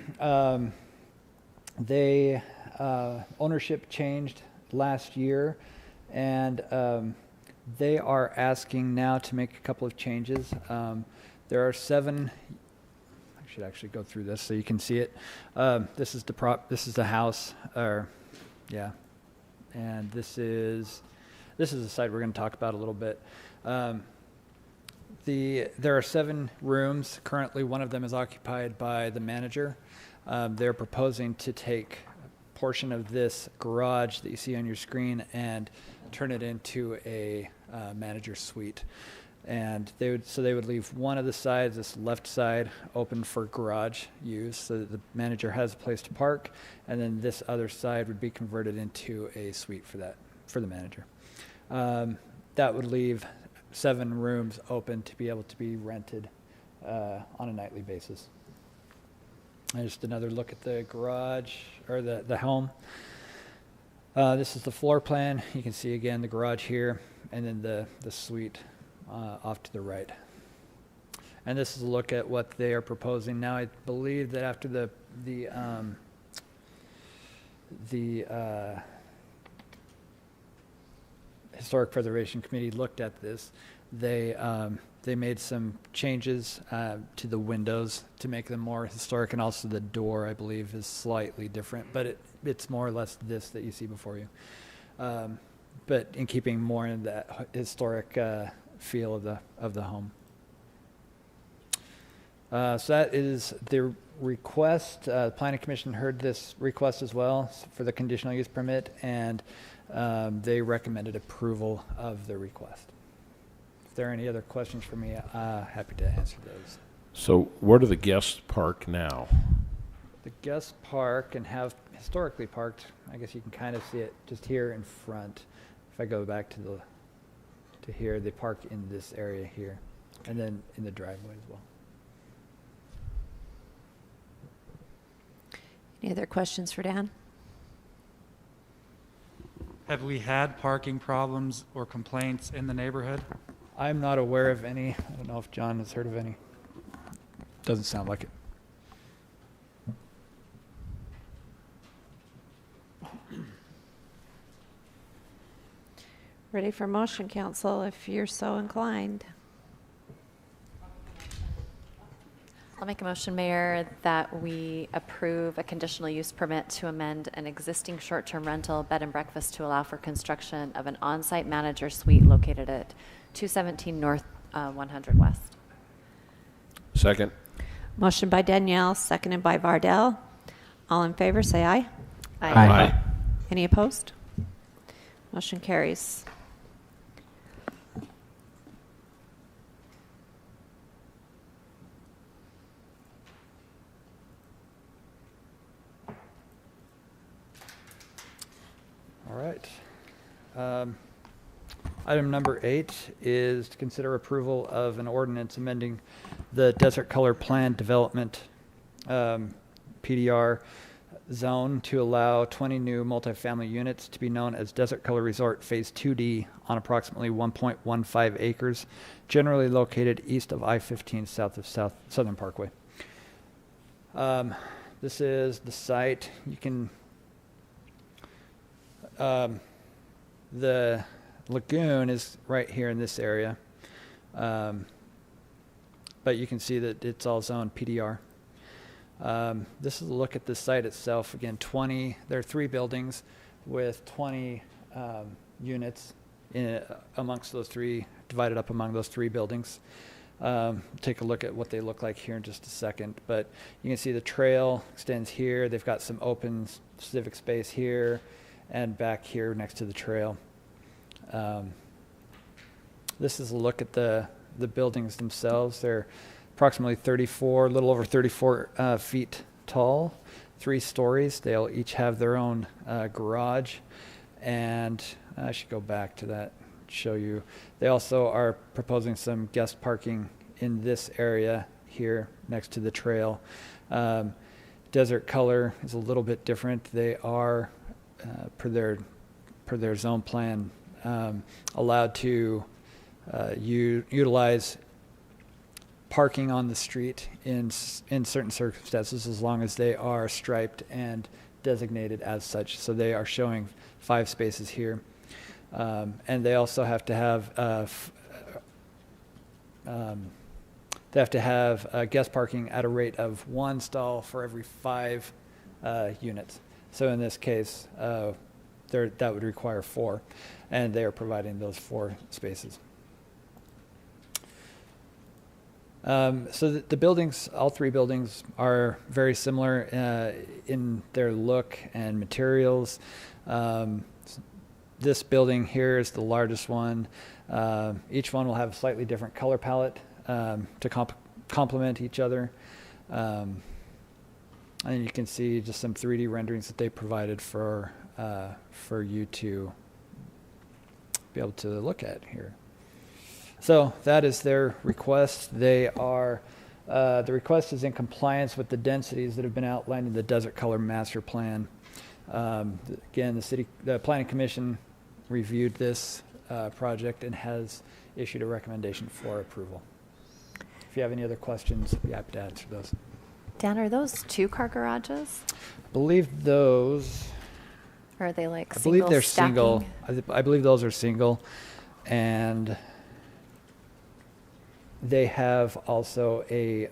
[SPEAKER 17] Ownership changed last year, and they are asking now to make a couple of changes. There are 7. I should actually go through this so you can see it. This is the house, and this is the site we're going to talk about a little bit. There are 7 rooms. Currently, one of them is occupied by the manager. They're proposing to take a portion of this garage that you see on your screen and turn it into a manager suite. And they would leave one of the sides, this left side, open for garage use, so that the manager has a place to park, and then this other side would be converted into a suite for the manager. That would leave 7 rooms open to be able to be rented on a nightly basis. And just another look at the garage, or the home. This is the floor plan. You can see again the garage here, and then the suite off to the right. And this is a look at what they are proposing. Now, I believe that after the Historic Preservation Committee looked at this, they made some changes to the windows to make them more historic, and also the door, I believe, is slightly different, but it's more or less this that you see before you. But in keeping more in that historic feel of the home. So that is the request. The Planning Commission heard this request as well for the conditional use permit, and they recommended approval of the request. If there are any other questions for me, happy to answer those.
[SPEAKER 9] So where do the guests park now?
[SPEAKER 17] The guests park and have historically parked, I guess you can kind of see it just here in front. If I go back to here, they park in this area here, and then in the driveway as well.
[SPEAKER 1] Any other questions for Dan?
[SPEAKER 12] Have we had parking problems or complaints in the neighborhood?
[SPEAKER 17] I'm not aware of any. I don't know if John has heard of any. Doesn't sound like it.
[SPEAKER 1] Ready for motion, council, if you're so inclined.
[SPEAKER 6] I'll make a motion, Mayor, that we approve a conditional use permit to amend an existing short-term rental bed and breakfast to allow for construction of an on-site manager suite located at 217 North 100 West.
[SPEAKER 9] Second.
[SPEAKER 1] Motion by Danielle, seconded by Vardell. All in favor, say aye.
[SPEAKER 9] Aye.
[SPEAKER 1] Any opposed? Motion carries.
[SPEAKER 17] All right. Item number 8 is to consider approval of an ordinance amending the Desert Color Plan Development PDR zone to allow 20 new multifamily units to be known as Desert Color Resort Phase 2D on approximately 1.15 acres, generally located east of I-15 south of Southern Parkway. This is the site. You can the lagoon is right here in this area, but you can see that it's all zoned PDR. This is a look at the site itself. Again, there are 3 buildings with 20 units amongst those 3, divided up among those 3 buildings. Take a look at what they look like here in just a second, but you can see the trail extends here. They've got some open civic space here and back here next to the trail. This is a look at the buildings themselves. They're approximately a little over 34 feet tall, 3 stories. They'll each have their own garage, and I should go back to that, show you. They also are proposing some guest parking in this area here next to the trail. Desert Color is a little bit different. They are, per their zone plan, allowed to utilize parking on the street in certain circumstances, as long as they are striped and designated as such. So they are showing 5 spaces here, and they also have to have guest parking at a rate of 1 stall for every 5 units. So in this case, that would require 4, and they are providing those 4 spaces. So the buildings, all 3 buildings, are very similar in their look and materials. This building here is the largest one. Each one will have a slightly different color palette to complement each other. And you can see just some 3D renderings that they provided for you to be able to look at here. So that is their request. They are, the request is in compliance with the densities that have been outlined in the Desert Color Master Plan. Again, the Planning Commission reviewed this project and has issued a recommendation for approval. If you have any other questions, I'd be happy to answer those.
[SPEAKER 6] Dan, are those 2-car garages?
[SPEAKER 17] I believe those.
[SPEAKER 6] Or are they like
[SPEAKER 17] I
[SPEAKER 6] single
[SPEAKER 17] believe they're
[SPEAKER 6] stacking?
[SPEAKER 17] single. I believe those are single, and they have also a.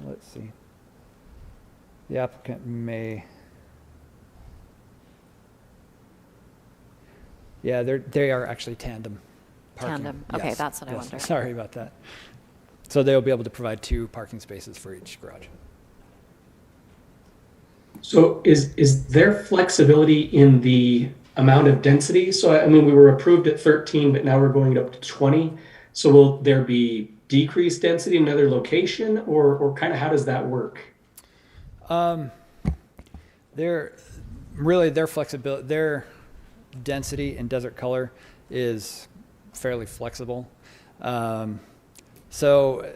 [SPEAKER 17] Let's see. The applicant may. Yeah, they are actually tandem parking.
[SPEAKER 6] Tandem. Okay,
[SPEAKER 17] Yes.
[SPEAKER 6] that's what I
[SPEAKER 17] Yes.
[SPEAKER 6] wondered.
[SPEAKER 17] Sorry about that. So they'll be able to provide 2 parking spaces for each garage.
[SPEAKER 2] So is there flexibility in the amount of density? So I mean, we were approved at 13, but now we're going up to 20. So will there be decreased density in another location, or kind of how does that work?
[SPEAKER 17] Their flexibility, their density in Desert Color is fairly flexible. So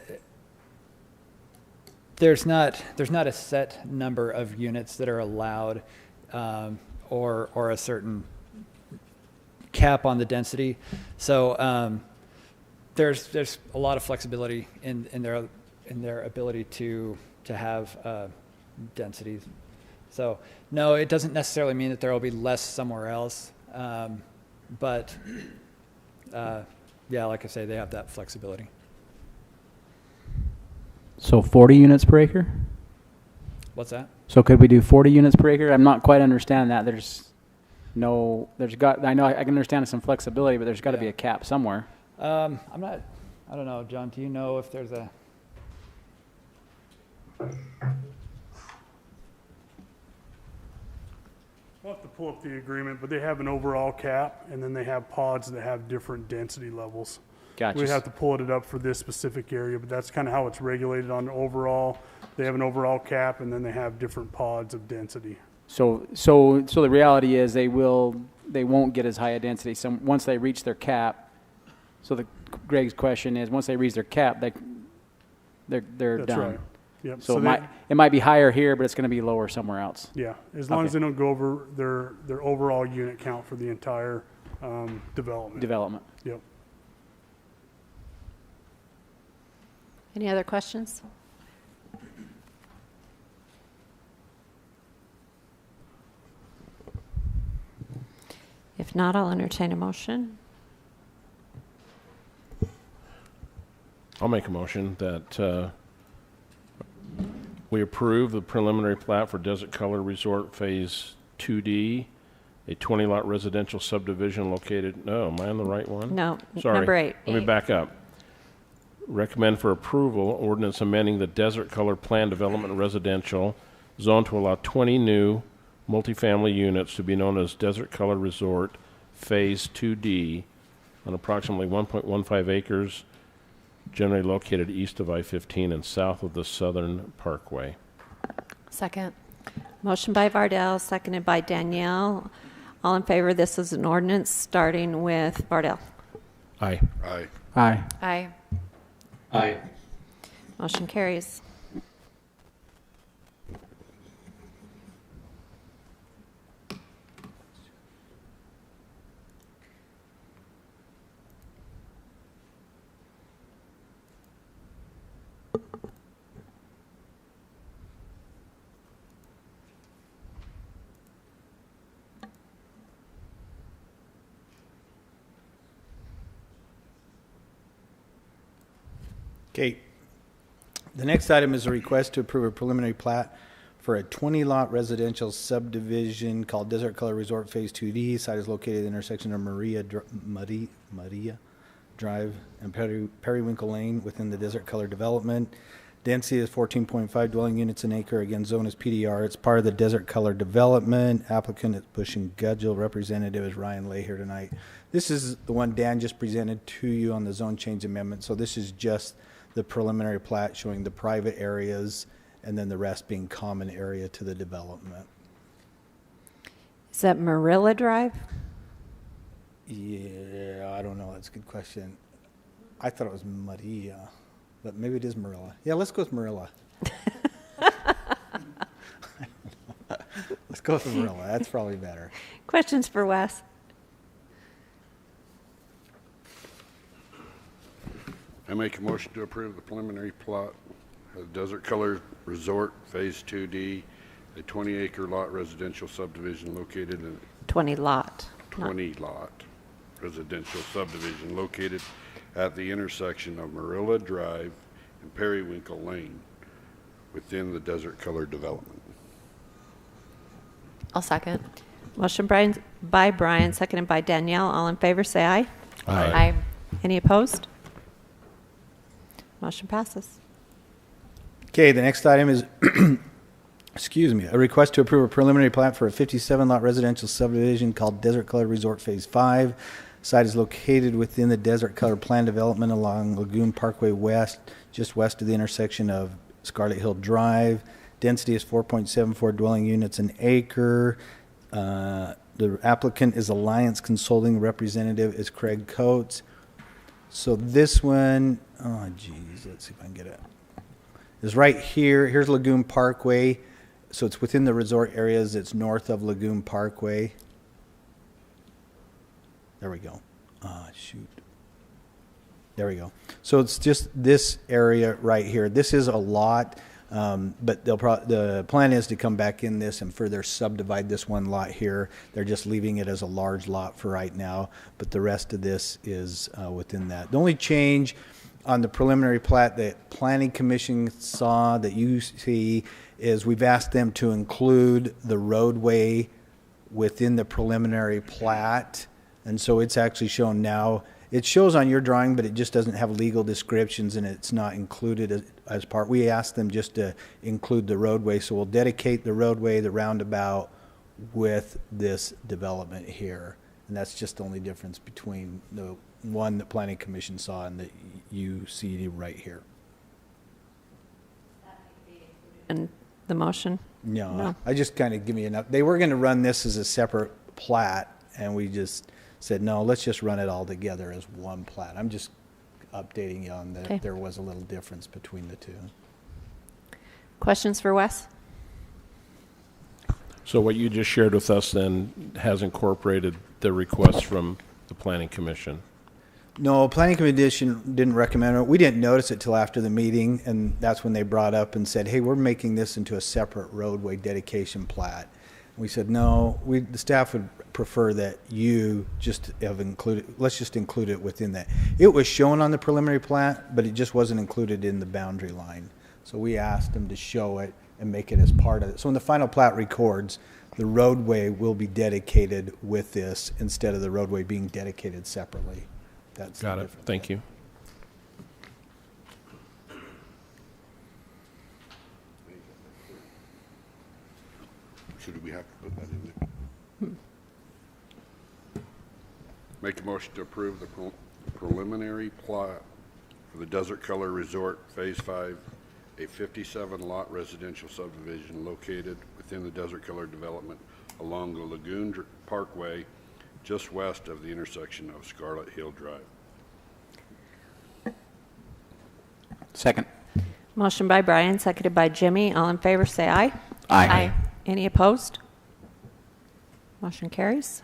[SPEAKER 17] there's not a set number of units that are allowed, or a certain cap on the density. So there's a lot of flexibility in their ability to have densities. So no, it doesn't necessarily mean that there will be less somewhere else, but yeah, like I say, they have that flexibility.
[SPEAKER 5] So 40 units per acre?
[SPEAKER 17] What's that?
[SPEAKER 5] So could we do 40 units per acre? I'm not quite understanding that. I know I can understand some flexibility, but there's got to be a cap somewhere.
[SPEAKER 17] I don't know, John, do you know if there's a?
[SPEAKER 18] We'll have to pull up the agreement, but they have an overall cap, and then they have pods that have different density levels.
[SPEAKER 5] Gotcha.
[SPEAKER 18] We'd have to pull it up for this specific area, but that's kind of how it's regulated on the overall. They have an overall cap, and then they have different pods of density.
[SPEAKER 5] So the reality is they won't get as high a density. So once they reach their cap, Greg's question is, once they reach their cap, they're
[SPEAKER 18] That's
[SPEAKER 5] done.
[SPEAKER 18] right. Yep.
[SPEAKER 5] So it might be higher here, but it's going to be lower somewhere else.
[SPEAKER 18] Yeah, as long as they don't go over their overall unit count for the entire development. Yep.
[SPEAKER 1] Any other questions? If not, I'll entertain a motion.
[SPEAKER 9] I'll make a motion that we approve the preliminary plat for Desert Color Resort Phase 2D, a 20-lot residential subdivision located, no, am I on the right one?
[SPEAKER 1] No,
[SPEAKER 9] Sorry.
[SPEAKER 1] number 8.
[SPEAKER 9] Let me back up. Recommend for approval, ordinance amending the Desert Color Plan Development Residential Zone to allow 20 new multifamily units to be known as Desert Color Resort Phase 2D on approximately 1.15 acres, generally located east of I-15 and south of the Southern Parkway.
[SPEAKER 6] Second.
[SPEAKER 1] Motion by Vardell, seconded by Danielle. All in favor, this is an ordinance starting with Vardell.
[SPEAKER 9] Aye.
[SPEAKER 14] Aye.
[SPEAKER 5] Aye.
[SPEAKER 6] Aye.
[SPEAKER 2] Aye.
[SPEAKER 1] Motion carries.
[SPEAKER 16] Okay. The next item is a request to approve a preliminary plat for a 20-lot residential subdivision called Desert Color Resort Phase 2D. Site is located at the intersection of Maria Drive and Periwinkle Lane within the Desert Color development. Density is 14.5 dwelling units an acre. Again, zone is PDR. It's part of the Desert Color development. Applicant is Bush and Gudgel. Representative is Ryan Lay here tonight. This is the one Dan just presented to you on the zone change amendment. So this is just the preliminary plat showing the private areas and then the rest being common area to the development.
[SPEAKER 1] Is that Marilla Drive?
[SPEAKER 16] Yeah, I don't know. That's a good question. I thought it was Maria, but maybe it is Marilla. Yeah, let's go with Marilla. Let's go with Marilla. That's probably better.
[SPEAKER 1] Questions for Wes?
[SPEAKER 14] I make a motion to approve the preliminary plot of Desert Color Resort Phase 2D, a 20-acre lot residential subdivision located in
[SPEAKER 1] 20 lot.
[SPEAKER 14] 20-lot residential subdivision located at the intersection of Marilla Drive and Periwinkle Lane within the Desert Color development.
[SPEAKER 6] I'll second.
[SPEAKER 1] Motion by Brian, seconded by Danielle. All in favor, say aye.
[SPEAKER 14] Aye.
[SPEAKER 6] Aye.
[SPEAKER 1] Any opposed? Motion passes.
[SPEAKER 16] Okay, the next item is, excuse me, a request to approve a preliminary plat for a 57-lot residential subdivision called Desert Color Resort Phase 5. Site is located within the Desert Color plan development along Lagoon Parkway West, just west of the intersection of Scarlet Hill Drive. Density is 4.74 dwelling units an acre. The applicant is Alliance Consulting. Representative is Craig Coates. So this one, oh geez, let's see if I can get it. Is right here. Here's Lagoon Parkway. So it's within the resort areas. It's north of Lagoon Parkway. There we go. Shoot. There we go. So it's just this area right here. This is a lot, but the plan is to come back in this and further subdivide this one lot here. They're just leaving it as a large lot for right now, but the rest of this is within that. The only change on the preliminary plat that Planning Commission saw that you see is we've asked them to include the roadway within the preliminary plat. And so it's actually shown now. It shows on your drawing, but it just doesn't have legal descriptions and it's not included as part. We asked them just to include the roadway. So we'll dedicate the roadway, the roundabout with this development here. And that's just the only difference between the one that Planning Commission saw and that you see right here.
[SPEAKER 1] And the motion?
[SPEAKER 16] No. I just kind of give me enough. They were going to run this as a separate plat and we just said, no, let's just run it all together as one plat. I'm just updating you on that.
[SPEAKER 1] Okay.
[SPEAKER 16] There was a little difference between the two.
[SPEAKER 1] Questions for Wes?
[SPEAKER 9] So what you just shared with us then has incorporated the request from the Planning Commission?
[SPEAKER 16] No, Planning Commission didn't recommend it. We didn't notice it till after the meeting, and that's when they brought up and said, hey, we're making this into a separate roadway dedication plat. We said, no, the staff would prefer that you just have included, let's just include it within that. It was shown on the preliminary plat, but it just wasn't included in the boundary line. So we asked them to show it and make it as part of it. So when the final plat records, the roadway will be dedicated with this instead of the roadway being dedicated separately. That's
[SPEAKER 9] got it. Thank you.
[SPEAKER 14] Should we have to put that in there? Make a motion to approve the preliminary plat for the Desert Color Resort Phase 5, a 57-lot residential subdivision located within the Desert Color development along the Lagoon Parkway, just west of the intersection of Scarlet Hill Drive.
[SPEAKER 5] Second.
[SPEAKER 1] Motion by Brian, seconded by Jimmy. All in favor, say aye.
[SPEAKER 5] Aye.
[SPEAKER 1] Any opposed? Motion carries.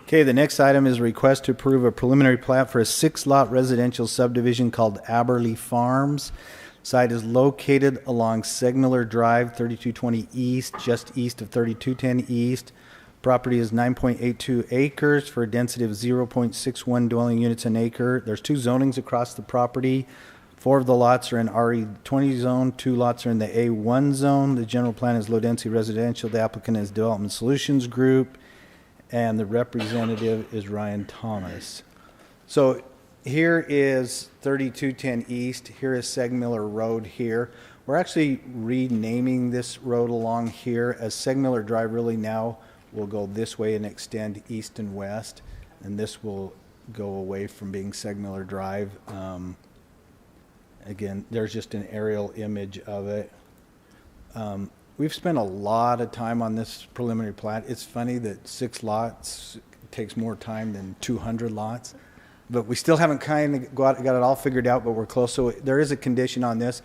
[SPEAKER 16] Okay, the next item is a request to approve a preliminary plat for a 6-lot residential subdivision called Aberley Farms. Site is located along Segmiller Drive, 3220 East, just east of 3210 East. Property is 9.82 acres for a density of 0.61 dwelling units an acre. There's 2 zonings across the property. 4 of the lots are in RE20 zone, 2 lots are in the A1 zone. The general plan is low-density residential. The applicant is Development Solutions Group, and the representative is Ryan Thomas. So here is 3210 East. Here is Segmiller Road here. We're actually renaming this road along here as Segmiller Drive really now will go this way and extend east and west, and this will go away from being Segmiller Drive. Again, there's just an aerial image of it. We've spent a lot of time on this preliminary plat. It's funny that 6 lots takes more time than 200 lots, but we still haven't kind of got it all figured out, but we're close. So there is a condition on this.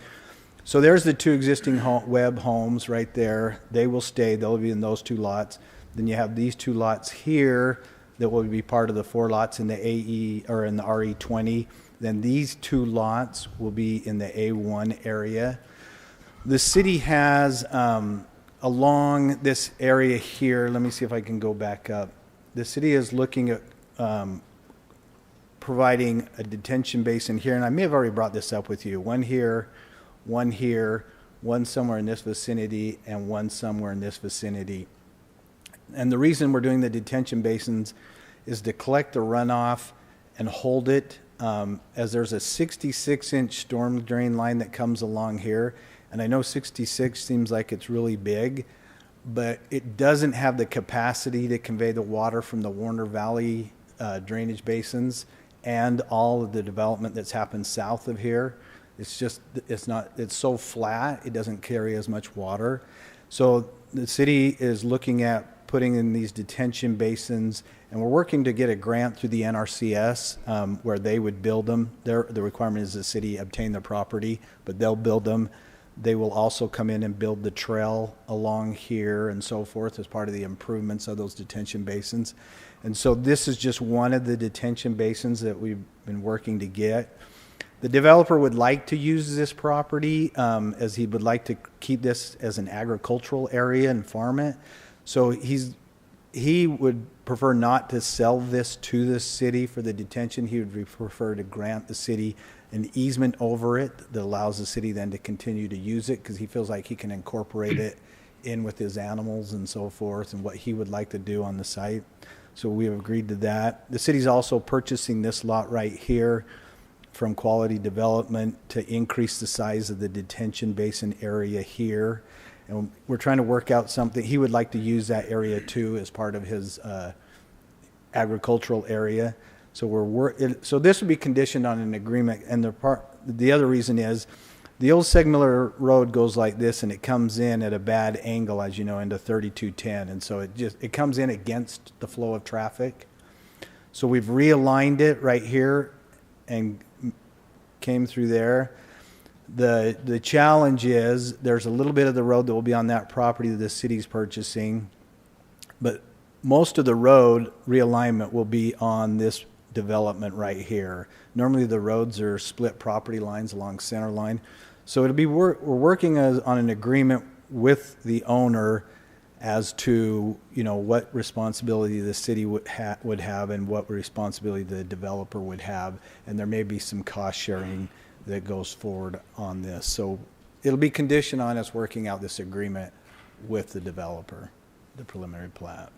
[SPEAKER 16] So there's the 2 existing web homes right there. They will stay. They'll be in those 2 lots. Then you have these 2 lots here that will be part of the 4 lots in the AE or in the RE20. Then these 2 lots will be in the A1 area. The city has along this area here, let me see if I can go back up. The city is looking at providing a detention basin here, and I may have already brought this up with you. 1 here, 1 here, 1 somewhere in this vicinity, and 1 somewhere in this vicinity. And the reason we're doing the detention basins is to collect the runoff and hold it, as there's a 66-inch storm drain line that comes along here. And I know 66 seems like it's really big, but it doesn't have the capacity to convey the water from the Warner Valley drainage basins and all of the development that's happened south of here. It's so flat, it doesn't carry as much water. So the city is looking at putting in these detention basins, and we're working to get a grant through the NRCS where they would build them. The requirement is the city obtain the property, but they'll build them. They will also come in and build the trail along here and so forth as part of the improvements of those detention basins. And so this is just one of the detention basins that we've been working to get. The developer would like to use this property as he would like to keep this as an agricultural area and farm it. So he would prefer not to sell this to the city for the detention. He would prefer to grant the city an easement over it that allows the city then to continue to use it, because he feels like he can incorporate it in with his animals and so forth and what he would like to do on the site. So we have agreed to that. The city's also purchasing this lot right here from Quality Development to increase the size of the detention basin area here. And we're trying to work out something. He would like to use that area too as part of his agricultural area. So so this would be conditioned on an agreement. And the other reason is the old Segmiller Road goes like this, and it comes in at a bad angle, as you know, into 3210. And so it comes in against the flow of traffic. So we've realigned it right here and came through there. The challenge is there's a little bit of the road that will be on that property that the city's purchasing, but most of the road realignment will be on this development right here. Normally the roads are split property lines along center line. So it'll be we're working on an agreement with the owner as to, you know, what responsibility the city would have and what responsibility the developer would have, and there may be some cost sharing that goes forward on this. So it'll be conditioned on us working out this agreement with the developer, the preliminary plat.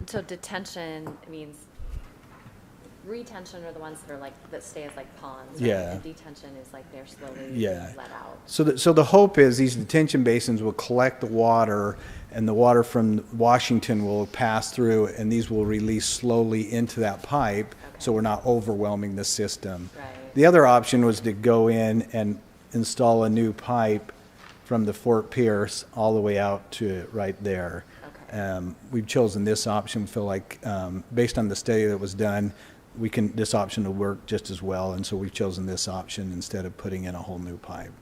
[SPEAKER 6] So detention means retention are the ones that are that stay as ponds. Right?
[SPEAKER 16] Yeah.
[SPEAKER 6] And detention is they're slowly let out.
[SPEAKER 16] So the hope is these detention basins will collect the water, and the water from Washington will pass through, and these will release slowly into that pipe, so we're not overwhelming the system.
[SPEAKER 6] Right.
[SPEAKER 16] The other option was to go in and install a new pipe from the Fort Pierce all the way out to right there. We've chosen this option. We feel like, based on the study that was done, this option will work just as well, and so we've chosen this option instead of putting in a whole new pipe.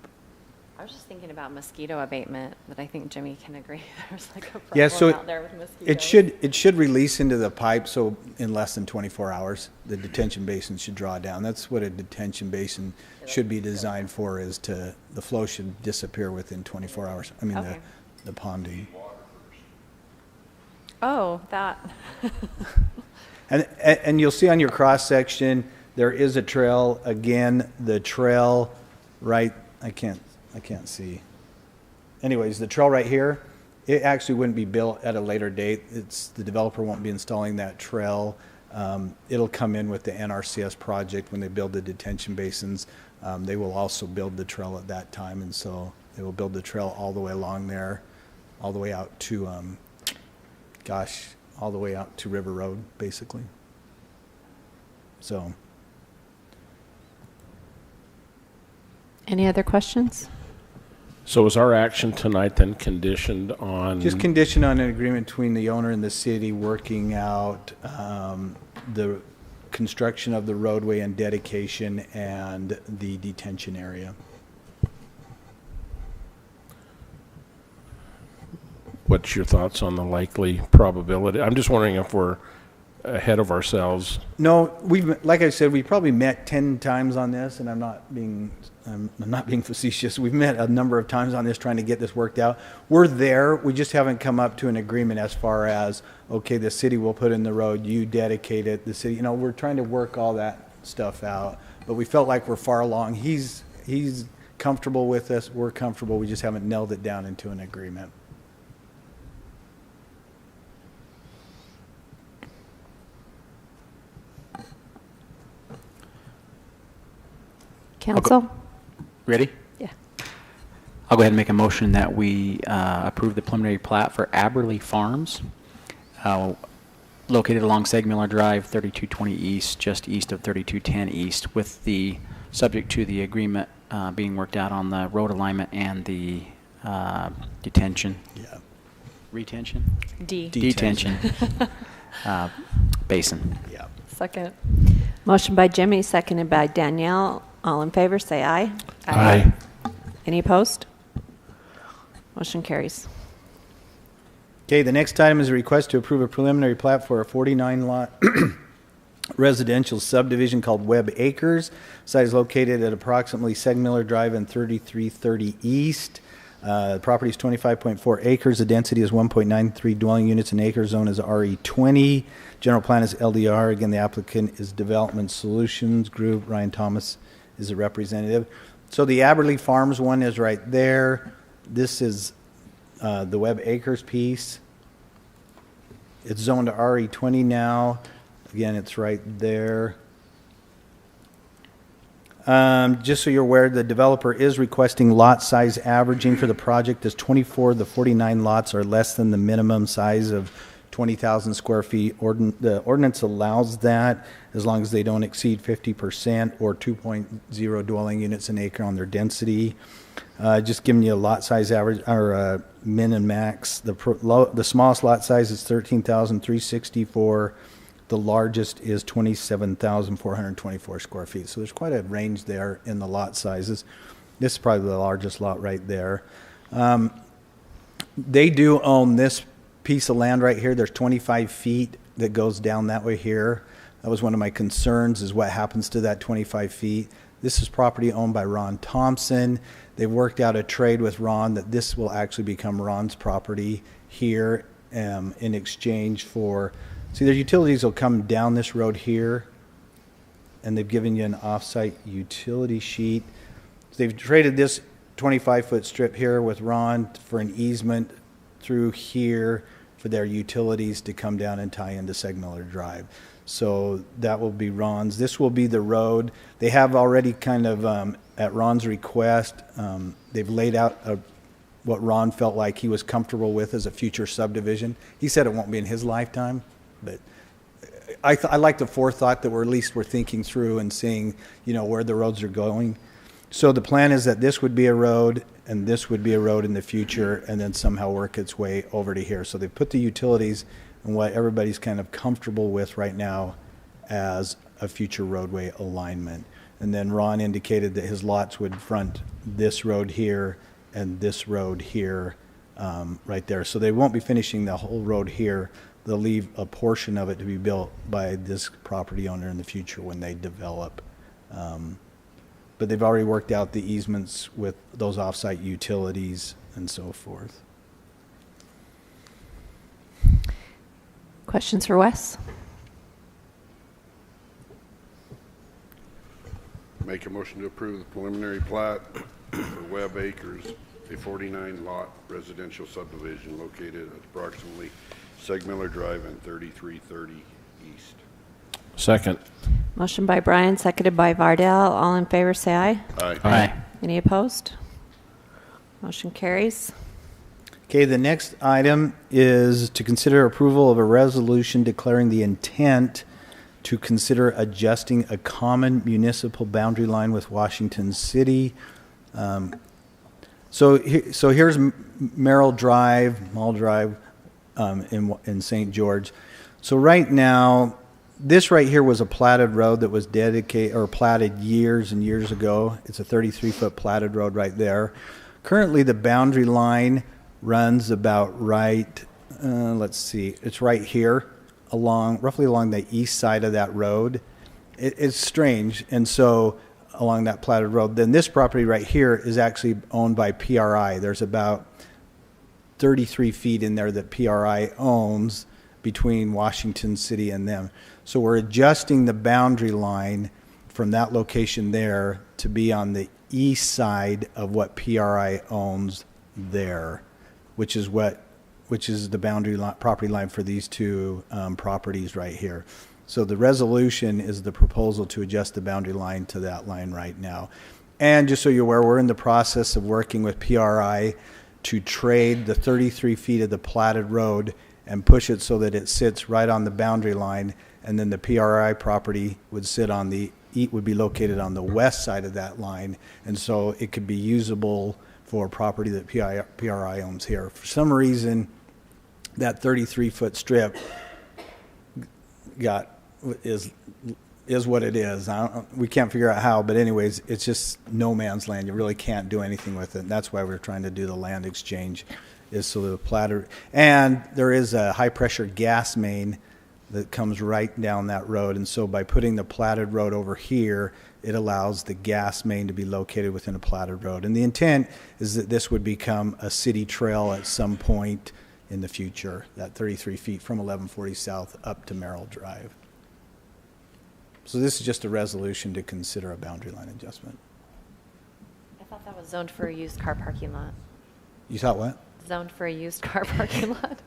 [SPEAKER 6] I was just thinking about mosquito abatement, but I think Jimmy can agree. There's like a problem
[SPEAKER 16] Yeah, so
[SPEAKER 6] out there with mosquitoes.
[SPEAKER 16] it should release into the pipe, so in less than 24 hours, the detention basin should draw down. That's what a detention basin should be designed for, is the flow should disappear within 24 hours. I mean,
[SPEAKER 6] Okay.
[SPEAKER 16] the ponding.
[SPEAKER 6] Oh, that.
[SPEAKER 16] And you'll see on your cross section, there is a trail. Again, the trail right, I can't see. Anyways, the trail right here, it actually wouldn't be built at a later date. The developer won't be installing that trail. It'll come in with the NRCS project when they build the detention basins. They will also build the trail at that time, and so they will build the trail all the way along there, all the way out to, all the way out to River Road, basically. So.
[SPEAKER 1] Any other questions?
[SPEAKER 9] So is our action tonight then conditioned on?
[SPEAKER 16] Just conditioned on an agreement between the owner and the city working out the construction of the roadway and dedication and the detention area.
[SPEAKER 9] What's your thoughts on the likely probability? I'm just wondering if we're ahead of ourselves.
[SPEAKER 16] No, like I said, we probably met 10 times on this, and I'm not being facetious. We've met a number of times on this trying to get this worked out. We're there. We just haven't come up to an agreement as far as, okay, the city will put in the road, you dedicate it, the city, we're trying to work all that stuff out. But we felt like we're far along. He's comfortable with us. We're comfortable. We just haven't nailed it down into an agreement.
[SPEAKER 1] Council?
[SPEAKER 5] Ready?
[SPEAKER 1] Yeah.
[SPEAKER 5] I'll go ahead and make a motion that we approve the preliminary plat for Aberley Farms, located along Segmiller Drive, 3220 East, just east of 3210 East, with the subject to the agreement being worked out on the road alignment and the detention.
[SPEAKER 16] Yeah.
[SPEAKER 5] Retention?
[SPEAKER 6] Detention.
[SPEAKER 5] Basin.
[SPEAKER 16] Yeah.
[SPEAKER 6] Second.
[SPEAKER 1] Motion by Jimmy, seconded by Danielle. All in favor, say aye.
[SPEAKER 9] Aye.
[SPEAKER 1] Any opposed? Motion carries.
[SPEAKER 16] Okay, the next item is a request to approve a preliminary plat for a 49-lot residential subdivision called Webb Acres. Site is located at approximately Segmiller Drive and 3330 East. The property is 25.4 acres. The density is 1.93 dwelling units. An acre zone is RE20. General plan is LDR. Again, the applicant is Development Solutions Group. Ryan Thomas is a representative. So the Aberley Farms one is right there. This is the Webb Acres piece. It's zoned to RE20 now. Again, it's right there. Just so you're aware, the developer is requesting lot size averaging for the project is 24 of the 49 lots are less than the minimum size of 20,000 square feet. The ordinance allows that as long as they don't exceed 50% or 2.0 dwelling units an acre on their density. Just giving you a lot size average or min and max. The smallest lot size is 13,364. The largest is 27,424 square feet. So there's quite a range there in the lot sizes. This is probably the largest lot right there. They do own this piece of land right here. There's 25 feet that goes down that way here. That was one of my concerns, is what happens to that 25 feet. This is property owned by Ron Thompson. They've worked out a trade with Ron that this will actually become Ron's property here in exchange for, see, their utilities will come down this road here, and they've given you an off-site utility sheet. So they've traded this 25-foot strip here with Ron for an easement through here for their utilities to come down and tie into Segmiller Drive. So that will be Ron's. This will be the road. They have already kind of, at Ron's request, they've laid out what Ron felt like he was comfortable with as a future subdivision. He said it won't be in his lifetime, but I like the forethought that we're thinking through and seeing, where the roads are going. So the plan is that this would be a road and this would be a road in the future and then somehow work its way over to here. So they put the utilities and what everybody's kind of comfortable with right now as a future roadway alignment. And then Ron indicated that his lots would front this road here and this road here, right there. So they won't be finishing the whole road here. They'll leave a portion of it to be built by this property owner in the future when they develop. But they've already worked out the easements with those off-site utilities and so forth.
[SPEAKER 1] Questions for Wes?
[SPEAKER 14] Make a motion to approve the preliminary plat for Webb Acres, a 49-lot residential subdivision located at approximately Segmiller Drive and 3330 East.
[SPEAKER 9] Second.
[SPEAKER 1] Motion by Brian, seconded by Vardell. All in favor, say aye.
[SPEAKER 14] Aye.
[SPEAKER 9] Aye.
[SPEAKER 1] Any opposed? Motion carries.
[SPEAKER 16] Okay, the next item is to consider approval of a resolution declaring the intent to consider adjusting a common municipal boundary line with Washington City. So here's Merrill Drive, Mall Drive in St. George. So right now, this right here was a platted road that was dedicated or platted years and years ago. It's a 33-foot platted road right there. Currently, the boundary line runs about right, let's see, it's right here, roughly along the east side of that road. It's strange, and so along that platted road. Then this property right here is actually owned by PRI. There's about 33 feet in there that PRI owns between Washington City and them. So we're adjusting the boundary line from that location there to be on the east side of what PRI owns there, which is the boundary line, property line for these two properties right here. So the resolution is the proposal to adjust the boundary line to that line right now. And just so you're aware, we're in the process of working with PRI to trade the 33 feet of the platted road and push it so that it sits right on the boundary line, and then the PRI property would be located on the west side of that line, and so it could be usable for property that PRI owns here. For some reason, that 33-foot strip is what it is. We can't figure out how, but anyways, it's just no man's land. You really can't do anything with it. And that's why we're trying to do the land exchange, is so the platter. And there is a high-pressure gas main that comes right down that road, and so by putting the platted road over here, it allows the gas main to be located within a platted road. And the intent is that this would become a city trail at some point in the future, that 33 feet from 1140 South up to Merrill Drive. So this is just a resolution to consider a boundary line adjustment.
[SPEAKER 6] I thought that was zoned for a used car parking lot.
[SPEAKER 16] You thought what?
[SPEAKER 6] Zoned for a used car parking lot.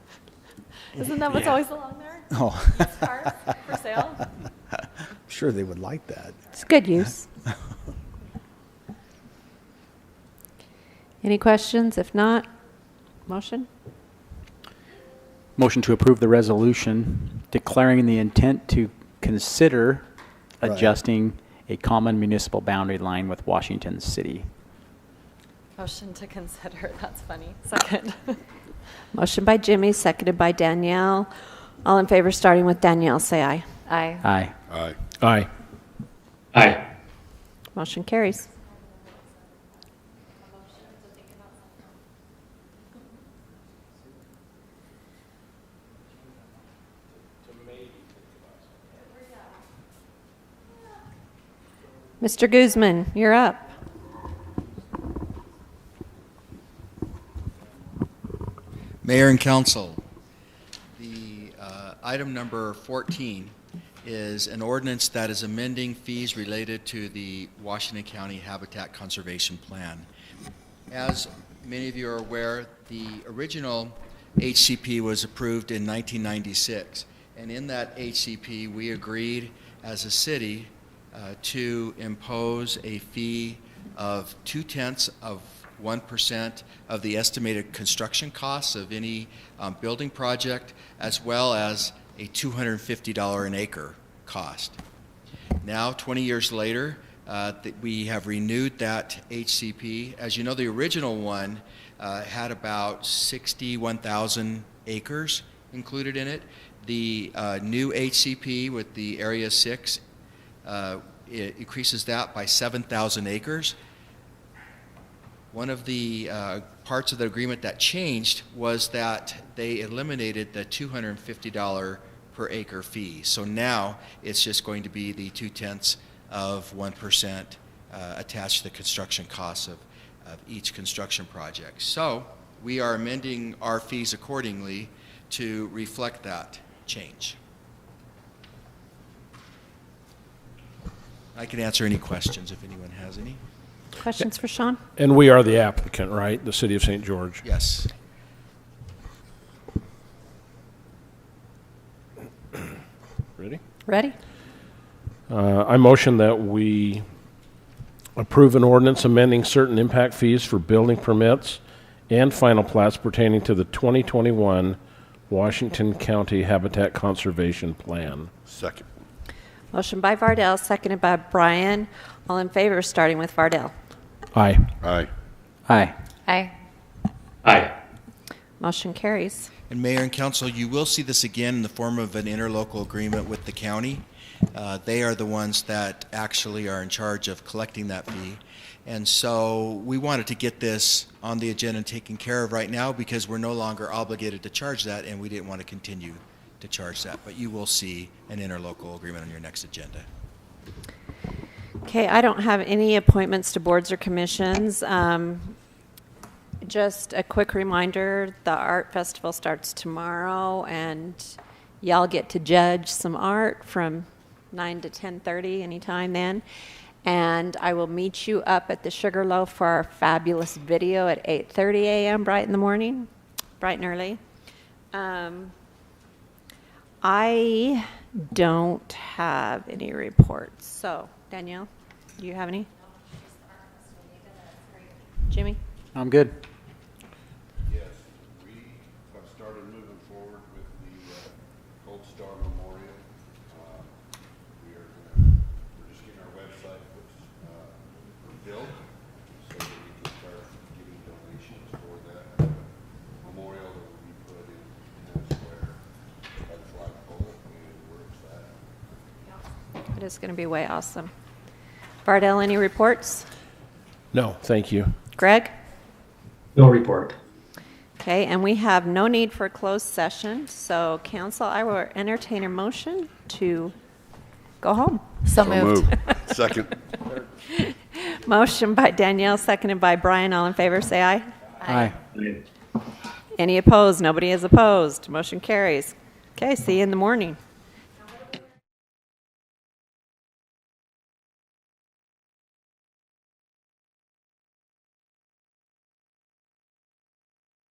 [SPEAKER 6] Isn't that what's always along there?
[SPEAKER 16] Oh.
[SPEAKER 6] Used cars for sale?
[SPEAKER 16] I'm sure they would like that.
[SPEAKER 1] It's good use. Any questions? If not, motion?
[SPEAKER 5] Motion to approve the resolution declaring the intent to consider adjusting a common municipal boundary line with Washington City.
[SPEAKER 6] Motion to consider. That's funny. Second.
[SPEAKER 1] Motion by Jimmy, seconded by Danielle. All in favor, starting with Danielle, say aye.
[SPEAKER 6] Aye.
[SPEAKER 5] Aye.
[SPEAKER 14] Aye.
[SPEAKER 9] Aye.
[SPEAKER 2] Aye.
[SPEAKER 1] Motion carries. Mr. Guzman, you're up.
[SPEAKER 8] Mayor and Council, the item number 14 is an ordinance that is amending fees related to the Washington County Habitat Conservation Plan. As many of you are aware, the original HCP was approved in 1996, and in that HCP we agreed as a city to impose a fee of 0.2% of the estimated construction costs of any building project, as well as a $250 an acre cost. Now, 20 years later, We have renewed that HCP. As you know, the original one had about 61,000 acres included in it. The new HCP with the Area 6 it increases that by 7,000 acres. One of the parts of the agreement that changed was that they eliminated the $250 per acre fee. So now it's just going to be the 0.2% attached to the construction costs of each construction project. So we are amending our fees accordingly to reflect that change. I can answer any questions if anyone has any.
[SPEAKER 1] Questions for Sean?
[SPEAKER 9] And we are the applicant, right? The City of St. George?
[SPEAKER 8] Yes.
[SPEAKER 9] Ready?
[SPEAKER 1] Ready?
[SPEAKER 9] I motion that we approve an ordinance amending certain impact fees for building permits and final plats pertaining to the 2021 Washington County Habitat Conservation Plan.
[SPEAKER 14] Second.
[SPEAKER 1] Motion by Vardell, seconded by Brian. All in favor, starting with Vardell.
[SPEAKER 9] Aye.
[SPEAKER 14] Aye.
[SPEAKER 5] Aye.
[SPEAKER 6] Aye.
[SPEAKER 2] Aye.
[SPEAKER 1] Motion carries.
[SPEAKER 8] And Mayor and Council, you will see this again in the form of an interlocal agreement with the county. They are the ones that actually are in charge of collecting that fee. And so we wanted to get this on the agenda and taken care of right now because we're no longer obligated to charge that, and we didn't want to continue to charge that. But you will see an interlocal agreement on your next agenda.
[SPEAKER 1] Okay, I don't have any appointments to boards or commissions. Just a quick reminder, the art festival starts tomorrow, and y'all get to judge some art from 9 to 10:30 anytime then. And I will meet you up at the Sugarloaf for our fabulous video at 8:30 a.m. bright in the morning, bright and early. I don't have any reports. So, Danielle, do you have any? Jimmy?
[SPEAKER 5] I'm good.
[SPEAKER 14] Yes, we have started moving forward with the Gold Star Memorial. We're just getting our website built so that we can start getting donations for that memorial that will be put in that square by the flagpole, and we're excited.
[SPEAKER 1] It is going to be way awesome. Vardell, any reports?
[SPEAKER 9] No, thank you.
[SPEAKER 1] Greg?
[SPEAKER 2] No report.
[SPEAKER 1] Okay, and we have no need for a closed session. So, council, I will entertain a motion to go home.
[SPEAKER 6] So moved.
[SPEAKER 14] Second.
[SPEAKER 1] Motion by Danielle, seconded by Brian. All in favor, say aye.
[SPEAKER 5] Aye.
[SPEAKER 1] Any opposed? Nobody is opposed. Motion carries. Okay, see you in the morning.